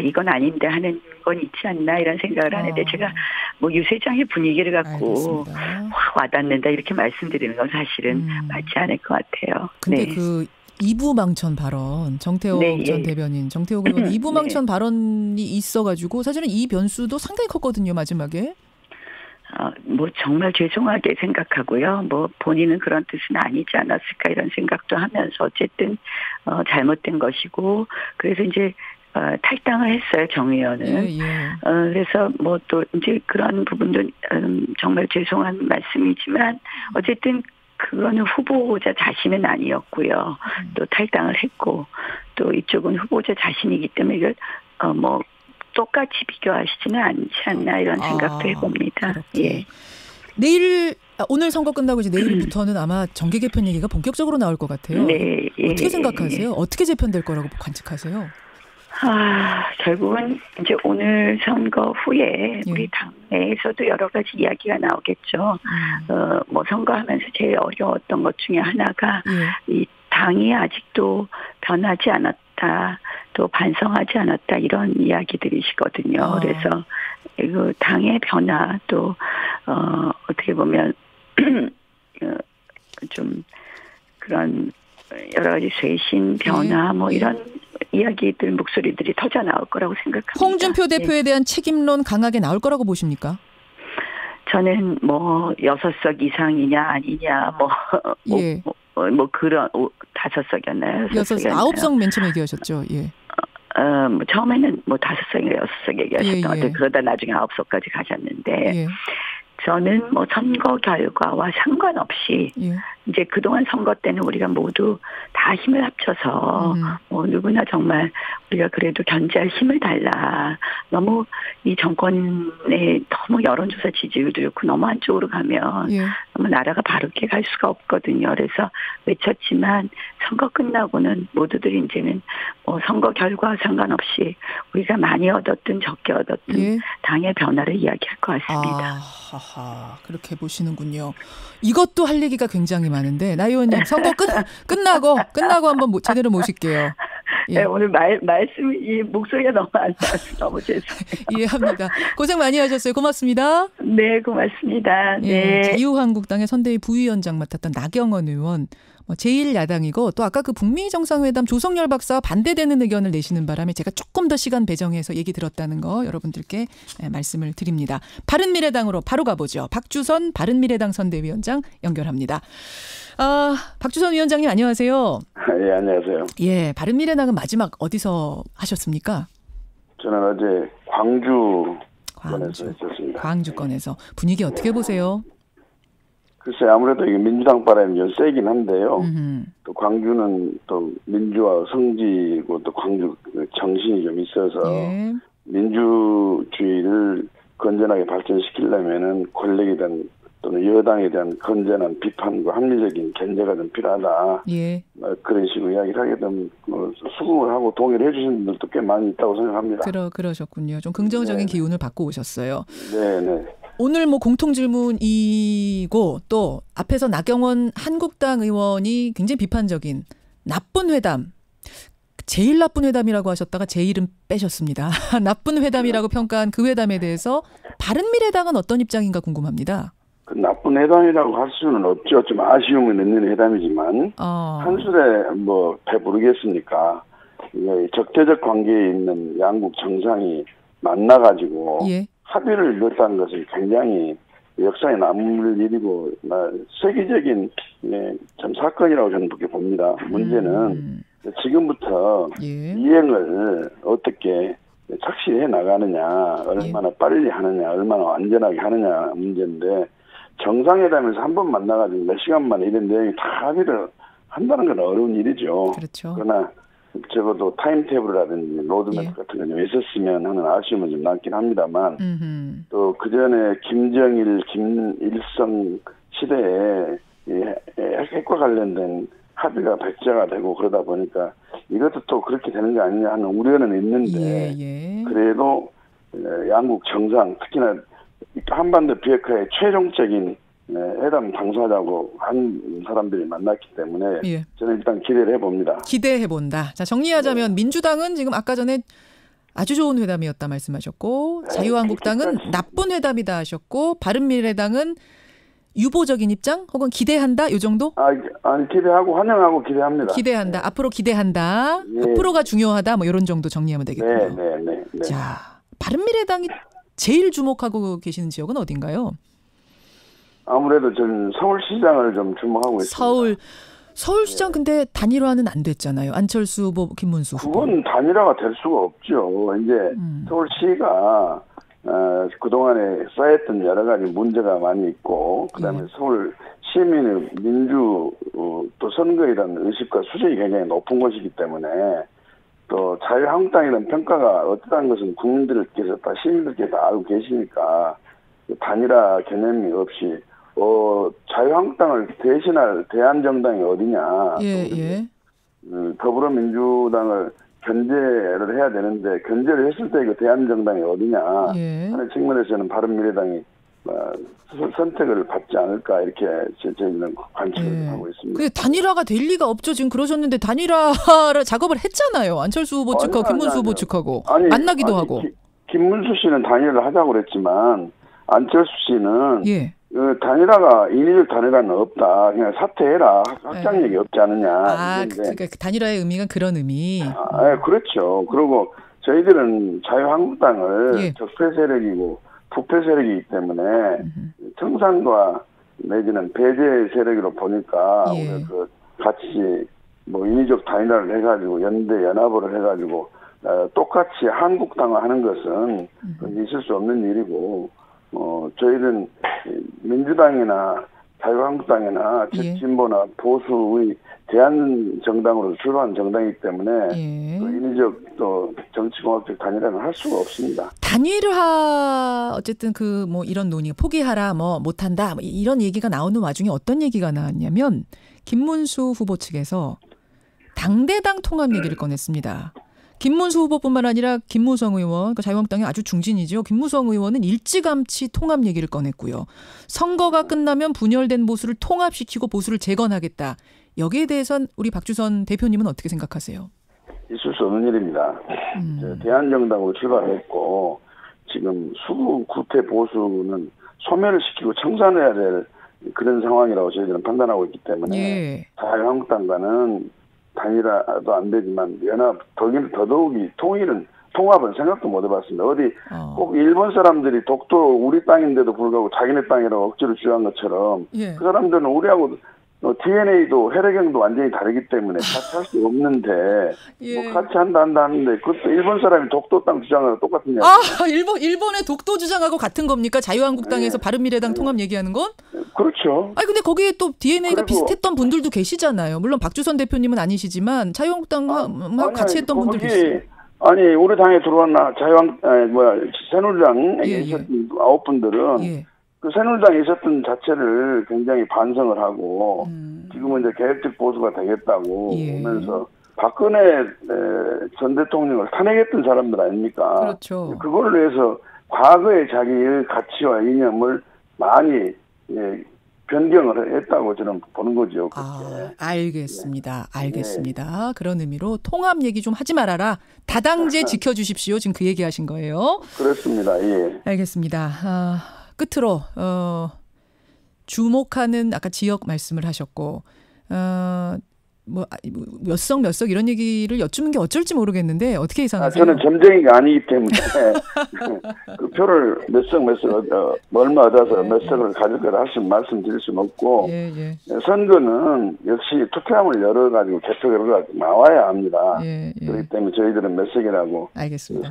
Speaker 10: 이건 아닌데 하는 건 있지 않나 이런 생각을 하는데 제가 뭐 유세장의 분위기를 갖고 확 와닿는다 이렇게 말씀드리는 건 사실은 맞지 않을 것 같아요.
Speaker 2: 근데 그 이부망천 발언 정태욱 전 대변인 정태욱 의원 이부망천 발언이 있어가지고 사실은 이 변수도 상당히 컸거든요 마지막에.
Speaker 10: 뭐 정말 죄송하게 생각하고요. 뭐 본인은 그런 뜻은 아니지 않았을까 이런 생각도 하면서 어쨌든 잘못된 것이고 그래서 이제 탈당을 했어요 정 의원은. 그래서 뭐 또 이제 그런 부분도 정말 죄송한 말씀이지만 어쨌든 그거는 후보자 자신은 아니었고요. 또 탈당을 했고 또 이쪽은 후보자 자신이기 때문에 이걸 뭐 똑같이 비교하시지는 않지 않나 이런 생각도 해봅니다. 예.
Speaker 2: 오늘 선거 끝나고 이제 내일부터는 아마 정계 개편 얘기가 본격적으로 나올 것 같아요.
Speaker 10: 네.
Speaker 2: 어떻게 생각하세요? 어떻게 재편될 거라고 관측하세요?
Speaker 10: 결국은 이제 오늘 선거 후에 우리 당 내에서도 여러 가지 이야기가 나오겠죠. 뭐 선거하면서 제일 어려웠던 것 중에 하나가 이 당이 아직도 변하지 않았다. 또 반성하지 않았다 이런 이야기들이시거든요. 그래서 그 당의 변화 또 어떻게 보면 좀 그런 여러 가지 쇄신 변화 뭐 이런 이야기들 목소리들이 터져 나올 거라고 생각합니다.
Speaker 2: 홍준표 대표에 대한 책임론 강하게 나올 거라고 보십니까?
Speaker 10: 저는 뭐 6석 이상이냐 아니냐 뭐 그런 5석이었나요?
Speaker 2: 9석 맨 처음에 얘기하셨죠.
Speaker 10: 뭐 처음에는 뭐 5석인가 6석 얘기하셨던 것 같아요. 그러다 나중에 9석까지 가셨는데 저는 뭐 선거 결과와 상관없이 이제 그동안 선거 때는 우리가 모두 다 힘을 합쳐서 뭐 누구나 정말 우리가 그래도 견제할 힘을 달라. 너무 이 정권의 너무 여론조사 지지율도 좋고 너무 한쪽으로 가면 너무 나라가 바르게 갈 수가 없거든요. 그래서 외쳤지만 선거 끝나고는 모두들이 이제는 뭐 선거 결과와 상관없이 우리가 많이 얻었든 적게 얻었든 당의 변화를 이야기할 것 같습니다.
Speaker 2: 그렇게 보시는군요. 이것도 할 얘기가 굉장히 많은데 나 의원님 선거 끝나고 한번 제대로 모실게요.
Speaker 10: 네, 오늘 말씀 이 목소리가 너무 안 나와서 너무 죄송해요.
Speaker 2: 이해합니다. 고생 많이 하셨어요. 고맙습니다.
Speaker 10: 네, 고맙습니다. 네.
Speaker 2: 자유한국당의 선대위 부위원장 맡았던 나경원 의원. 제1야당이고 또 아까 그 북미 정상회담 조성열 박사와 반대되는 의견을 내시는 바람에 제가 조금 더 시간 배정해서 얘기 들었다는 거 여러분들께 말씀을 드립니다. 바른미래당으로 바로 가보죠. 박주선 바른미래당 선대위원장 연결합니다. 박주선 위원장님 안녕하세요.
Speaker 11: 예, 안녕하세요.
Speaker 2: 예, 바른미래당은 마지막 어디서 하셨습니까?
Speaker 11: 저는 어제 광주권에서 했었습니다.
Speaker 2: 광주권에서 분위기 어떻게 보세요?
Speaker 11: 글쎄 아무래도 이게 민주당 바람이 좀 세긴 한데요. 또 광주는 또 민주화 성지고 또 광주 정신이 좀 있어서 민주주의를 건전하게 발전시키려면은 권력에 대한 또는 여당에 대한 건전한 비판과 합리적인 견제가 좀 필요하다. 그런 식으로 이야기를 하게 되면 수긍을 하고 동의를 해주신 분들도 꽤 많이 있다고 생각합니다.
Speaker 2: 그러셨군요. 좀 긍정적인 기운을 받고 오셨어요.
Speaker 11: 네.
Speaker 2: 오늘 뭐 공통 질문이고 또 앞에서 나경원 한국당 의원이 굉장히 비판적인 나쁜 회담. 제일 나쁜 회담이라고 하셨다가 제 이름 빼셨습니다. 나쁜 회담이라고 평가한 그 회담에 대해서 바른미래당은 어떤 입장인가 궁금합니다.
Speaker 11: 그 나쁜 회담이라고 할 수는 없죠. 좀 아쉬움은 있는 회담이지만 한 술에 뭐 배부르겠습니까? 적대적 관계에 있는 양국 정상이 만나가지고 합의를 이뤘다는 것은 굉장히 역사에 남을 일이고 세계적인 참 사건이라고 저는 그렇게 봅니다. 문제는 지금부터 이행을 어떻게 착실히 해나가느냐, 얼마나 빨리 하느냐, 얼마나 안전하게 하느냐 문제인데 정상회담에서 한 번 만나가지고 몇 시간 만에 이런 내용이 다 합의를 한다는 건 어려운 일이죠.
Speaker 2: 그렇죠.
Speaker 11: 그러나 적어도 타임테이블이라든지 로드맵 같은 거 좀 있었으면 하는 아쉬움은 좀 남긴 합니다만 또 그전에 김정일, 김일성 시대에 핵과 관련된 합의가 백자가 되고 그러다 보니까 이것도 또 그렇게 되는 게 아니냐 하는 우려는 있는데 그래도 양국 정상 특히나 한반도 비핵화의 최종적인 회담 당사자고 한 사람들이 만났기 때문에 저는 일단 기대를 해봅니다.
Speaker 2: 기대해본다. 자, 정리하자면 민주당은 지금 아까 전에 아주 좋은 회담이었다 말씀하셨고 자유한국당은 나쁜 회담이다 하셨고 바른미래당은 유보적인 입장 혹은 기대한다 이 정도?
Speaker 11: 아니 기대하고 환영하고 기대합니다.
Speaker 2: 기대한다. 앞으로 기대한다. 앞으로가 중요하다. 뭐 이런 정도 정리하면 되겠군요.
Speaker 11: 네.
Speaker 2: 자, 바른미래당이 제일 주목하고 계시는 지역은 어딘가요?
Speaker 11: 아무래도 저는 서울시장을 좀 주목하고 있습니다.
Speaker 2: 서울시장 근데 단일화는 안 됐잖아요. 안철수 후보, 김문수 후보.
Speaker 11: 그건 단일화가 될 수가 없죠. 이제 서울시가 그동안에 쌓였던 여러 가지 문제가 많이 있고 그다음에 서울 시민의 민주 또 선거에 대한 의식과 수준이 굉장히 높은 것이기 때문에 또 자유한국당이라는 평가가 어떠한 것은 국민들께서 다 시민들께서 알고 계시니까 단일화 개념이 없이 자유한국당을 대신할 대안정당이 어디냐. 더불어민주당을 견제를 해야 되는데 견제를 했을 때 그 대안정당이 어디냐 하는 측면에서는 바른미래당이 선택을 받지 않을까 이렇게 저희는 관측을 하고 있습니다.
Speaker 2: 근데 단일화가 될 리가 없죠. 지금 그러셨는데 단일화 작업을 했잖아요. 안철수 후보 측하고 김문수 후보 측하고 만나기도 하고.
Speaker 11: 김문수 씨는 단일화를 하자고 그랬지만 안철수 씨는 단일화가 인위적 단일화는 없다. 그냥 사퇴해라. 확장력이 없지 않느냐.
Speaker 2: 그러니까 단일화의 의미가 그런 의미.
Speaker 11: 그렇죠. 그리고 저희들은 자유한국당을 적폐 세력이고 부패 세력이기 때문에 청산과 내지는 배제 세력으로 보니까 우리가 같이 인위적 단일화를 해가지고 연대 연합을 해가지고 똑같이 한국당을 하는 것은 있을 수 없는 일이고. 저희는 민주당이나 자유한국당이나 진보나 보수의 대안정당으로 출발한 정당이기 때문에 인위적 또 정치공학적 단일화는 할 수가 없습니다.
Speaker 2: 단일화 어쨌든 이런 논의 포기하라 못한다 이런 얘기가 나오는 와중에 어떤 얘기가 나왔냐면 김문수 후보 측에서 당대당 통합 얘기를 꺼냈습니다. 김문수 후보뿐만 아니라 김무성 의원, 그러니까 자유한국당의 아주 중진이죠. 김무성 의원은 일찌감치 통합 얘기를 꺼냈고요. 선거가 끝나면 분열된 보수를 통합시키고 보수를 재건하겠다. 여기에 대해선 우리 박주선 대표님은 어떻게 생각하세요?
Speaker 11: 있을 수 없는 일입니다. 대한정당으로 출발했고 지금 수구 구태 보수는 소멸을 시키고 청산해야 될 그런 상황이라고 저희들은 판단하고 있기 때문에 자유한국당과는 단일화도 안 되지만 연합 더더욱이 통합은 생각도 못 해봤습니다. 꼭 일본 사람들이 독도 우리 땅인데도 불구하고 자기네 땅이라고 억지로 주장한 것처럼 그 사람들은 우리하고 DNA도 혈액형도 완전히 다르기 때문에 같이 할 수 없는데 같이 한다 하는데 그것도 일본 사람이 독도 땅 주장하고 똑같은 얘기.
Speaker 2: 일본의 독도 주장하고 같은 겁니까? 자유한국당에서 바른미래당 통합 얘기하는 건?
Speaker 11: 그렇죠.
Speaker 2: 근데 거기에 또 DNA가 비슷했던 분들도 계시잖아요. 물론 박주선 대표님은 아니시지만 자유한국당하고 같이 했던 분들 계시죠.
Speaker 11: 우리 당에 들어온 새누리당에 있었던 9분들은 그 새누리당에 있었던 자체를 굉장히 반성을 하고 지금은 이제 계획적 보수가 되겠다고 하면서 박근혜 전 대통령을 탄핵했던 사람들 아닙니까?
Speaker 2: 그렇죠.
Speaker 11: 그걸 위해서 과거의 자기의 가치와 이념을 많이 변경을 했다고 저는 보는 거죠.
Speaker 2: 알겠습니다. 그런 의미로 통합 얘기 좀 하지 말아라. 다당제 지켜주십시오. 지금 그 얘기하신 거예요.
Speaker 11: 그렇습니다.
Speaker 2: 알겠습니다. 끝으로 주목하는 아까 지역 말씀을 하셨고 몇 석 이런 얘기를 여쭈는 게 어쩔지 모르겠는데 어떻게 예상하세요?
Speaker 11: 저는 점쟁이가 아니기 때문에 그 표를 몇 석 얼마 얻어서 몇 석을 가질 거라 말씀드릴 수는 없고 선거는 역시 투표함을 열어가지고 개표 결과가 나와야 합니다. 그렇기 때문에 저희들은 몇 석이라고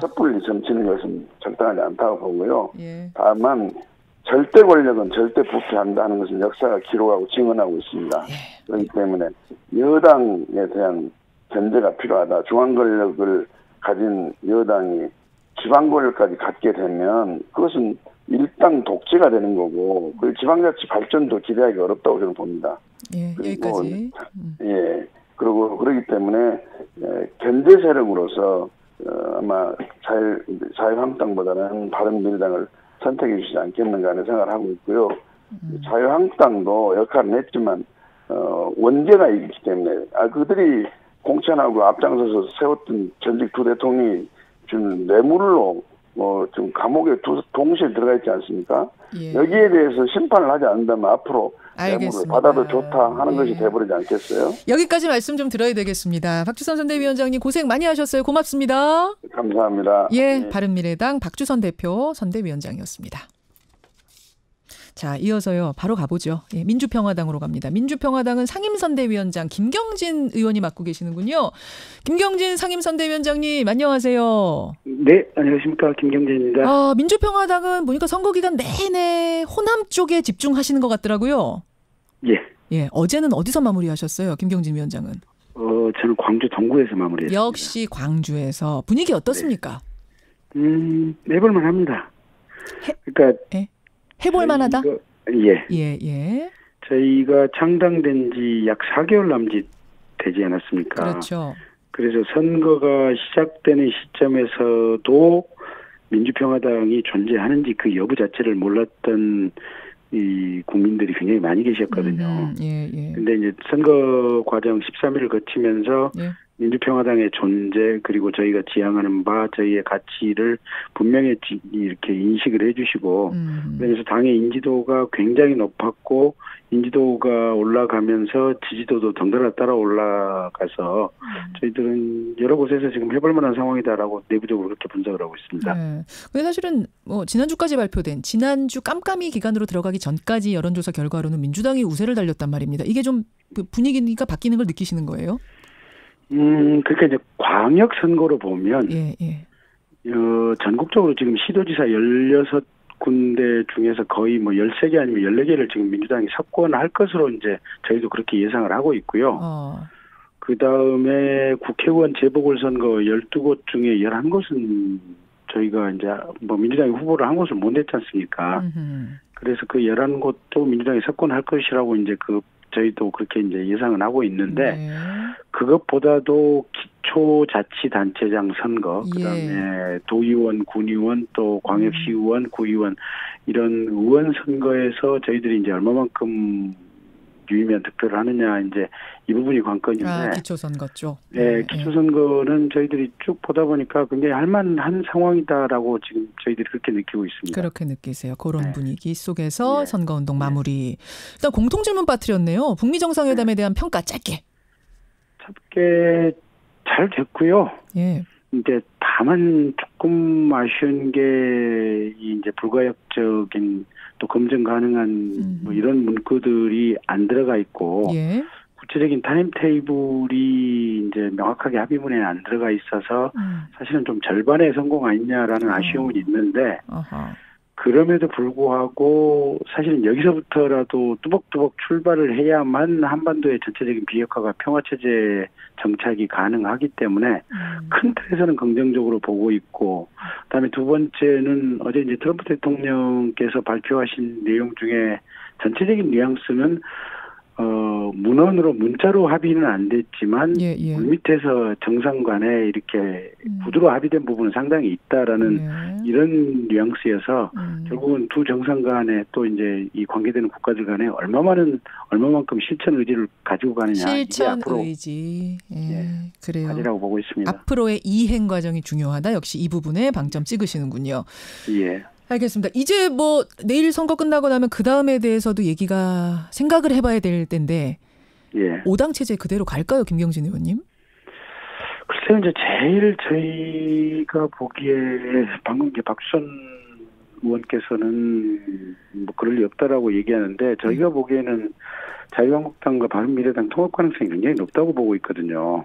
Speaker 11: 섣불리 점치는 것은 적당하지 않다고 보고요. 다만 절대 권력은 절대 부패한다는 것은 역사가 기록하고 증언하고 있습니다. 그렇기 때문에 여당에 대한 견제가 필요하다. 중앙 권력을 가진 여당이 지방 권력까지 갖게 되면 그것은 일당 독재가 되는 거고 그 지방자치 발전도 기대하기 어렵다고 저는 봅니다. 그리고 그리고 그렇기 때문에 견제 세력으로서 아마 자유한국당보다는 바른미래당을 선택해 주시지 않겠는가 하는 생각을 하고 있고요. 자유한국당도 역할은 했지만 원죄가 있기 때문에 그들이 공천하고 앞장서서 세웠던 전직 두 대통령이 좀 뇌물로 좀 감옥에 동시에 들어가 있지 않습니까? 여기에 대해서 심판을 하지 않는다면 앞으로 뇌물을 받아도 좋다 하는 것이 돼버리지 않겠어요?
Speaker 2: 여기까지 말씀 좀 들어야 되겠습니다. 박주선 선대위원장님 고생 많이 하셨어요. 고맙습니다.
Speaker 11: 감사합니다.
Speaker 2: 바른미래당 박주선 대표 선대위원장이었습니다. 자, 이어서요. 바로 가보죠. 민주평화당으로 갑니다. 민주평화당은 상임선대위원장 김경진 의원이 맡고 계시는군요. 김경진 상임선대위원장님 안녕하세요.
Speaker 12: 네, 안녕하십니까. 김경진입니다.
Speaker 2: 민주평화당은 보니까 선거 기간 내내 호남 쪽에 집중하시는 것 같더라고요. 어제는 어디서 마무리하셨어요, 김경진 위원장은?
Speaker 12: 저는 광주 동구에서 마무리했습니다.
Speaker 2: 역시 광주에서. 분위기 어떻습니까?
Speaker 12: 해볼만 합니다. 그러니까
Speaker 2: 해볼 만하다?
Speaker 12: 저희가 창당된 지 약 4개월 남짓 되지 않았습니까?
Speaker 2: 그렇죠.
Speaker 12: 그래서 선거가 시작되는 시점에서도 민주평화당이 존재하는지 그 여부 자체를 몰랐던 이 국민들이 굉장히 많이 계셨거든요. 근데 이제 선거 과정 13일을 거치면서 민주평화당의 존재 그리고 저희가 지향하는 바 저희의 가치를 분명히 이렇게 인식을 해주시고 그래서 당의 인지도가 굉장히 높았고 인지도가 올라가면서 지지도도 덩달아 따라 올라가서 저희들은 여러 곳에서 지금 해볼 만한 상황이다라고 내부적으로 그렇게 분석을 하고 있습니다.
Speaker 2: 근데 사실은 지난주까지 발표된 지난주 깜깜이 기간으로 들어가기 전까지 여론조사 결과로는 민주당이 우세를 달렸단 말입니다. 이게 좀 분위기가 바뀌는 걸 느끼시는 거예요?
Speaker 12: 그러니까 이제 광역 선거로 보면 전국적으로 지금 시도지사 16군데 중에서 거의 13개 아니면 14개를 지금 민주당이 석권할 것으로 이제 저희도 그렇게 예상을 하고 있고요. 그 다음에 국회의원 재보궐선거 12곳 중에 11곳은 저희가 이제 민주당이 후보를 한 곳을 못 냈지 않습니까? 그래서 그 11곳도 민주당이 석권할 것이라고 이제 저희도 그렇게 이제 예상은 하고 있는데 그것보다도 기초자치단체장 선거, 그다음에 도의원, 군의원, 또 광역시의원, 구의원 이런 의원 선거에서 저희들이 이제 얼마만큼 유의미한 득표를 하느냐 이제 이 부분이 관건인데.
Speaker 2: 기초선거 쪽.
Speaker 12: 기초선거는 저희들이 쭉 보다 보니까 굉장히 할만한 상황이다라고 지금 저희들이 그렇게 느끼고 있습니다.
Speaker 2: 그렇게 느끼세요. 그런 분위기 속에서 선거운동 마무리. 일단 공통질문 빠뜨렸네요. 북미 정상회담에 대한 평가 짧게
Speaker 12: 잘 됐고요. 근데 다만 조금 아쉬운 게 이제 불가역적인 또 검증 가능한 이런 문구들이 안 들어가 있고 구체적인 타임 테이블이 이제 명확하게 합의문에 안 들어가 있어서 사실은 좀 절반의 성공 아니냐라는 아쉬움은 있는데 그럼에도 불구하고 사실은 여기서부터라도 뚜벅뚜벅 출발을 해야만 한반도의 전체적인 비핵화가 평화체제 정착이 가능하기 때문에 큰 틀에서는 긍정적으로 보고 있고 그다음에 두 번째는 어제 이제 트럼프 대통령께서 발표하신 내용 중에 전체적인 뉘앙스는 문헌으로 문자로 합의는 안 됐지만 물밑에서 정상 간에 이렇게 구두로 합의된 부분은 상당히 있다라는 이런 뉘앙스여서 결국은 두 정상 간에 또 이제 이 관계되는 국가들 간에 얼마만큼 실천 의지를 가지고 가느냐
Speaker 2: 실천 의지 그래요.
Speaker 12: 가지라고 보고 있습니다.
Speaker 2: 앞으로의 이행 과정이 중요하다. 역시 이 부분에 방점 찍으시는군요. 알겠습니다. 이제 내일 선거 끝나고 나면 그 다음에 대해서도 생각을 해봐야 될 텐데
Speaker 12: 예.
Speaker 2: 5당 체제 그대로 갈까요, 김경진 의원님?
Speaker 12: 글쎄요, 이제 제일 저희가 보기에 방금 이제 박수선 의원께서는 뭐 그럴 리 없다라고 얘기하는데 저희가 보기에는 자유한국당과 바른미래당 통합 가능성이 굉장히 높다고 보고 있거든요.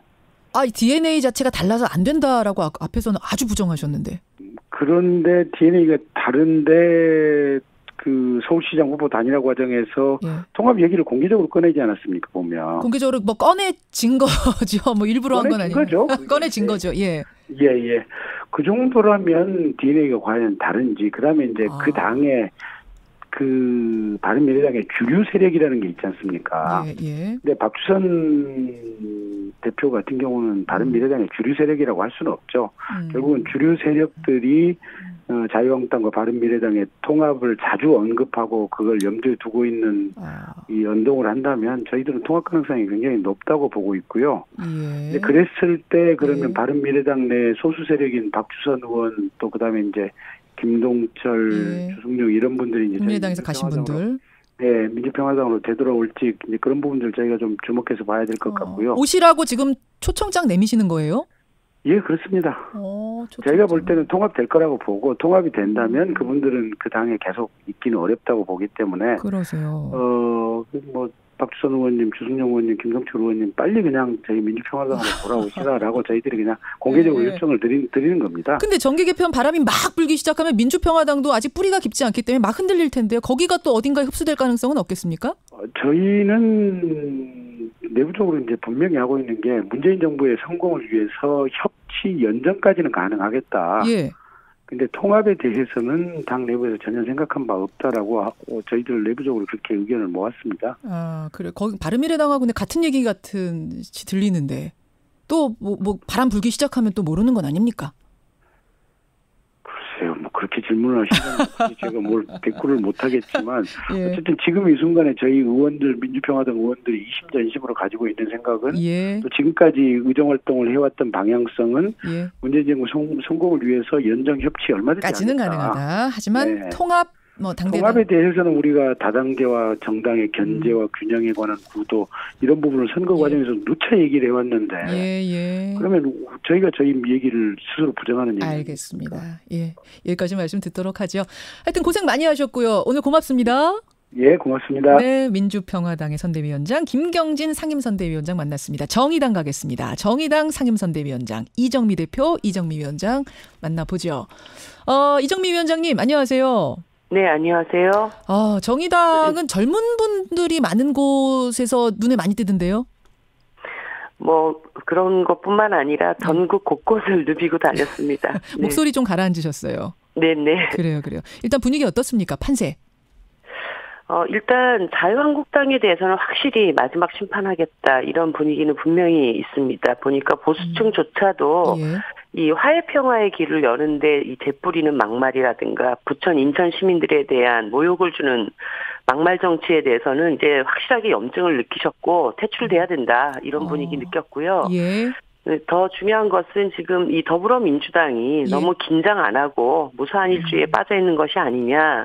Speaker 2: 이 DNA 자체가 달라서 안 된다라고 앞에서는 아주 부정하셨는데.
Speaker 12: 그런데 DNA가 다른데 그 서울시장 후보 단일화 과정에서 통합 얘기를 공개적으로 꺼내지 않았습니까, 보면.
Speaker 2: 공개적으로 뭐 꺼내진 거죠. 뭐 일부러 한 건 아니고. 꺼내진 거죠. 예.
Speaker 12: 예. 그 정도라면 DNA가 과연 다른지, 그다음에 이제 그 당의 그 바른미래당의 주류 세력이라는 게 있지 않습니까?
Speaker 2: 예.
Speaker 12: 근데 박주선 대표 같은 경우는 바른미래당의 주류 세력이라고 할 수는 없죠. 결국은 주류 세력들이 자유한국당과 바른미래당의 통합을 자주 언급하고 그걸 염두에 두고 있는 이 언동을 한다면 저희들은 통합 가능성이 굉장히 높다고 보고 있고요.
Speaker 2: 예.
Speaker 12: 그랬을 때 그러면 바른미래당 내 소수 세력인 박주선 의원 또 그다음에 이제 김동철, 주승용 이런 분들이 이제
Speaker 2: 민주당에서 가신 분들,
Speaker 12: 네, 민주평화당으로 되돌아올지 이제 그런 부분들 저희가 좀 주목해서 봐야 될 것 같고요.
Speaker 2: 오시라고 지금 초청장 내미시는 거예요?
Speaker 12: 예, 그렇습니다. 저희가 볼 때는 통합될 거라고 보고 통합이 된다면 그분들은 그 당에 계속 있기는 어렵다고 보기 때문에.
Speaker 2: 그러세요.
Speaker 12: 뭐 박주선 의원님, 주승용 의원님, 김성철 의원님 빨리 그냥 저희 민주평화당으로 돌아오시라라고 저희들이 그냥 공개적으로 요청을 드리는 겁니다.
Speaker 2: 근데 정계 개편 바람이 막 불기 시작하면 민주평화당도 아직 뿌리가 깊지 않기 때문에 막 흔들릴 텐데요. 거기가 또 어딘가에 흡수될 가능성은 없겠습니까?
Speaker 12: 저희는 내부적으로 이제 분명히 하고 있는 게 문재인 정부의 성공을 위해서 협치 연정까지는 가능하겠다.
Speaker 2: 예.
Speaker 12: 근데 통합에 대해서는 당 내부에서 전혀 생각한 바 없다라고 하고 저희들 내부적으로 그렇게 의견을 모았습니다.
Speaker 2: 그래. 거기 바른미래당하고 근데 같은 얘기 같은 들리는데 또 뭐 바람 불기 시작하면 또 모르는 건 아닙니까?
Speaker 12: 글쎄요, 뭐 그렇게 질문을 하시면 제가 뭘 대꾸를 못 하겠지만 어쨌든 지금 이 순간에 저희 의원들 민주평화당 의원들이 이심전심으로 가지고 있는 생각은 또 지금까지 의정 활동을 해왔던 방향성은 문재인 정부 성공을 위해서 연정 협치 얼마든지
Speaker 2: 가능하다. 하지만 통합
Speaker 12: 통합에 대해서는 우리가 다당제와 정당의 견제와 균형에 관한 구도 이런 부분을 선거 과정에서 누차 얘기를 해왔는데 그러면 저희가 저희 얘기를 스스로 부정하는 얘기입니다.
Speaker 2: 알겠습니다. 예, 여기까지 말씀 듣도록 하죠. 하여튼 고생 많이 하셨고요. 오늘 고맙습니다.
Speaker 12: 예, 고맙습니다.
Speaker 2: 네, 민주평화당의 선대위원장 김경진 상임선대위원장 만났습니다. 정의당 가겠습니다. 정의당 상임선대위원장 이정미 대표, 이정미 위원장 만나보죠. 이정미 위원장님 안녕하세요.
Speaker 13: 네, 안녕하세요.
Speaker 2: 정의당은 젊은 분들이 많은 곳에서 눈에 많이 띄던데요?
Speaker 13: 뭐 그런 것뿐만 아니라 전국 곳곳을 누비고 다녔습니다.
Speaker 2: 목소리 좀 가라앉으셨어요.
Speaker 13: 네네.
Speaker 2: 그래요. 일단 분위기 어떻습니까? 판세.
Speaker 13: 일단 자유한국당에 대해서는 확실히 마지막 심판하겠다 이런 분위기는 분명히 있습니다. 보니까 보수층조차도 이 화해평화의 길을 여는데 이 재뿌리는 막말이라든가 부천 인천 시민들에 대한 모욕을 주는 막말 정치에 대해서는 이제 확실하게 염증을 느끼셨고 퇴출돼야 된다 이런 분위기 느꼈고요. 더 중요한 것은 지금 이 더불어민주당이 너무 긴장 안 하고 무사한 일주의에 빠져 있는 것이 아니냐.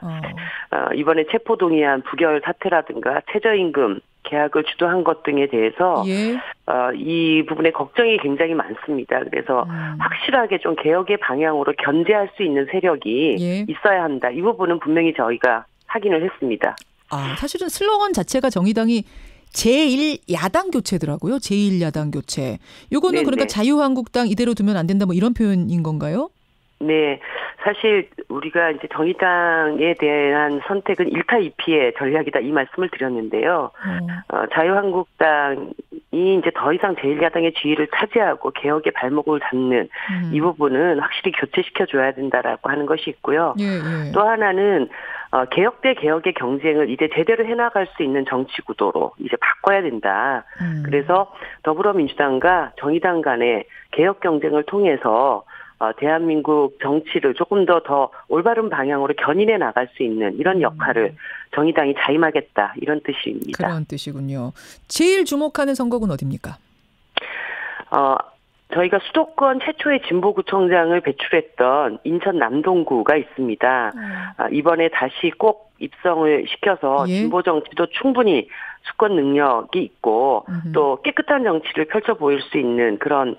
Speaker 13: 이번에 체포동의안 부결 사태라든가 최저임금 계약을 주도한 것 등에 대해서 이 부분에 걱정이 굉장히 많습니다. 그래서 확실하게 좀 개혁의 방향으로 견제할 수 있는 세력이 있어야 한다. 이 부분은 분명히 저희가 확인을 했습니다.
Speaker 2: 사실은 슬로건 자체가 정의당이 제1야당 교체더라고요. 제1야당 교체. 요거는 그러니까 자유한국당 이대로 두면 안 된다 뭐 이런 표현인 건가요?
Speaker 13: 네. 사실 우리가 이제 정의당에 대한 선택은 1타 2피의 전략이다 이 말씀을 드렸는데요. 자유한국당이 이제 더 이상 제1야당의 지위를 차지하고 개혁의 발목을 잡는 이 부분은 확실히 교체시켜줘야 된다라고 하는 것이 있고요. 또 하나는 개혁 대 개혁의 경쟁을 이제 제대로 해나갈 수 있는 정치 구도로 이제 바꿔야 된다. 그래서 더불어민주당과 정의당 간의 개혁 경쟁을 통해서 대한민국 정치를 조금 더 올바른 방향으로 견인해 나갈 수 있는 이런 역할을 정의당이 자임하겠다 이런 뜻입니다.
Speaker 2: 그런 뜻이군요. 제일 주목하는 선거구는 어디입니까?
Speaker 13: 저희가 수도권 최초의 진보구청장을 배출했던 인천 남동구가 있습니다. 이번에 다시 꼭 입성을 시켜서 진보 정치도 충분히 수권 능력이 있고 또 깨끗한 정치를 펼쳐 보일 수 있는 그런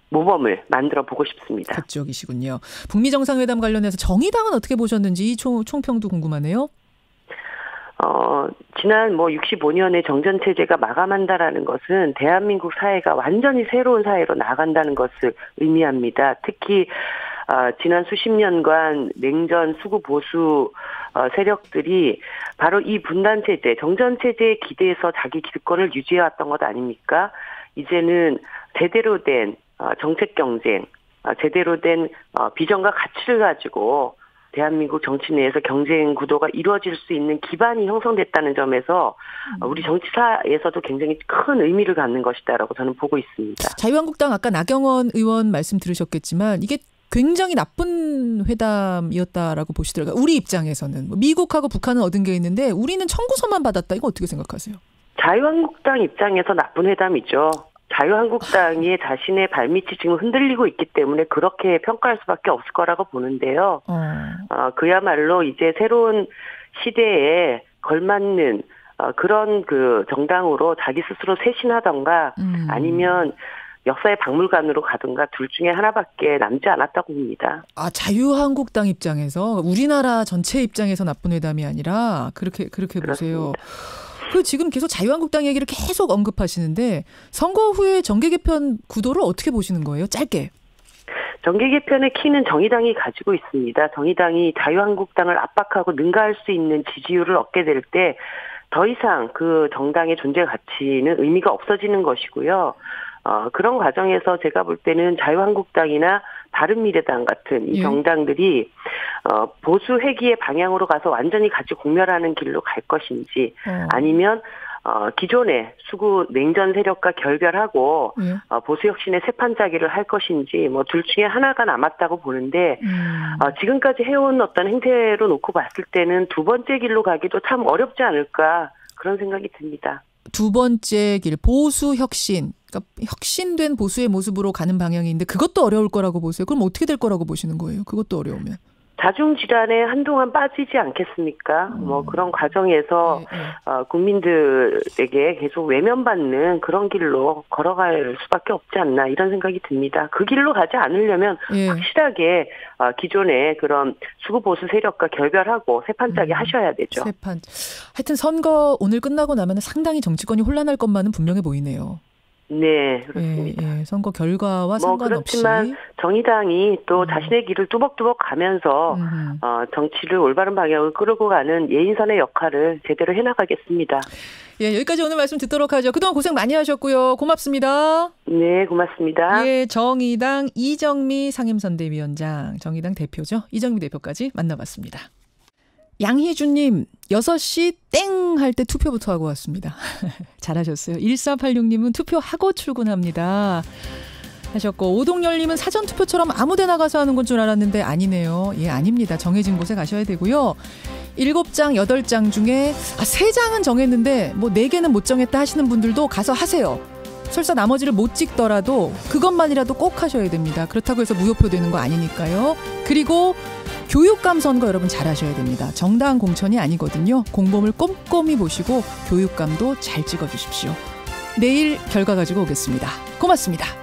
Speaker 13: 모범을 만들어 보고 싶습니다.
Speaker 2: 그쪽이시군요. 북미 정상회담 관련해서 정의당은 어떻게 보셨는지 이 총평도 궁금하네요.
Speaker 13: 지난 65년의 정전 체제가 마감한다라는 것은 대한민국 사회가 완전히 새로운 사회로 나아간다는 것을 의미합니다. 특히 지난 수십 년간 냉전 수구 보수 세력들이 바로 이 분단 체제, 정전 체제에 기대해서 자기 기득권을 유지해왔던 것 아닙니까? 이제는 제대로 된 정책 경쟁, 제대로 된 비전과 가치를 가지고 대한민국 정치 내에서 경쟁 구도가 이루어질 수 있는 기반이 형성됐다는 점에서 우리 정치사에서도 굉장히 큰 의미를 갖는 것이다라고 저는 보고 있습니다.
Speaker 2: 자유한국당 아까 나경원 의원 말씀 들으셨겠지만 이게 굉장히 나쁜 회담이었다라고 보시더라고요. 우리 입장에서는 미국하고 북한은 얻은 게 있는데 우리는 청구서만 받았다. 이거 어떻게 생각하세요?
Speaker 13: 자유한국당 입장에서 나쁜 회담이죠. 자유한국당이 자신의 발밑이 지금 흔들리고 있기 때문에 그렇게 평가할 수밖에 없을 거라고 보는데요. 그야말로 이제 새로운 시대에 걸맞는 그런 그 정당으로 자기 스스로 쇄신하던가 아니면 역사의 박물관으로 가든가 둘 중에 하나밖에 남지 않았다고 봅니다.
Speaker 2: 자유한국당 입장에서 우리나라 전체 입장에서 나쁜 회담이 아니라 그렇게 보세요. 지금 계속 자유한국당 얘기를 계속 언급하시는데 선거 후에 정계 개편 구도를 어떻게 보시는 거예요? 짧게.
Speaker 13: 정계 개편의 키는 정의당이 가지고 있습니다. 정의당이 자유한국당을 압박하고 능가할 수 있는 지지율을 얻게 될 때 더 이상 그 정당의 존재 가치는 의미가 없어지는 것이고요. 그런 과정에서 제가 볼 때는 자유한국당이나 바른미래당 같은 이 정당들이 보수 회귀의 방향으로 가서 완전히 같이 공멸하는 길로 갈 것인지 아니면 기존의 수구 냉전 세력과 결별하고 보수 혁신의 세판짜기를 할 것인지 둘 중에 하나가 남았다고 보는데 지금까지 해온 어떤 행태로 놓고 봤을 때는 두 번째 길로 가기도 참 어렵지 않을까 그런 생각이 듭니다.
Speaker 2: 두 번째 길 보수 혁신. 그러니까 혁신된 보수의 모습으로 가는 방향인데 그것도 어려울 거라고 보세요. 그럼 어떻게 될 거라고 보시는 거예요? 그것도 어려우면.
Speaker 13: 자중질환에 한동안 빠지지 않겠습니까? 그런 과정에서 국민들에게 계속 외면받는 그런 길로 걸어갈 수밖에 없지 않나 이런 생각이 듭니다. 그 길로 가지 않으려면 확실하게 기존의 그런 수구 보수 세력과 결별하고 세판짜기 하셔야 되죠.
Speaker 2: 세판. 하여튼 선거 오늘 끝나고 나면 상당히 정치권이 혼란할 것만은 분명해 보이네요.
Speaker 13: 네, 그렇습니다.
Speaker 2: 선거 결과와 상관없이.
Speaker 13: 그렇지만 정의당이 또 자신의 길을 뚜벅뚜벅 가면서 정치를 올바른 방향으로 끌고 가는 예인선의 역할을 제대로 해나가겠습니다.
Speaker 2: 여기까지 오늘 말씀 듣도록 하죠. 그동안 고생 많이 하셨고요. 고맙습니다.
Speaker 13: 네, 고맙습니다.
Speaker 2: 정의당 이정미 상임선대위원장, 정의당 대표죠. 이정미 대표까지 만나봤습니다. 양희준님 6시 땡 할 때 투표부터 하고 왔습니다. 잘하셨어요. 1486님은 투표하고 출근합니다 하셨고 오동열님은 사전투표처럼 아무데나 가서 하는 건 줄 알았는데 아니네요. 아닙니다. 정해진 곳에 가셔야 되고요. 7장 8장 중에 3장은 정했는데 4개는 못 정했다 하시는 분들도 가서 하세요. 설사 나머지를 못 찍더라도 그것만이라도 꼭 하셔야 됩니다. 그렇다고 해서 무효표 되는 거 아니니까요. 그리고 교육감 선거 여러분 잘 하셔야 됩니다. 정당 공천이 아니거든요. 공범을 꼼꼼히 보시고 교육감도 잘 찍어주십시오. 내일 결과 가지고 오겠습니다. 고맙습니다.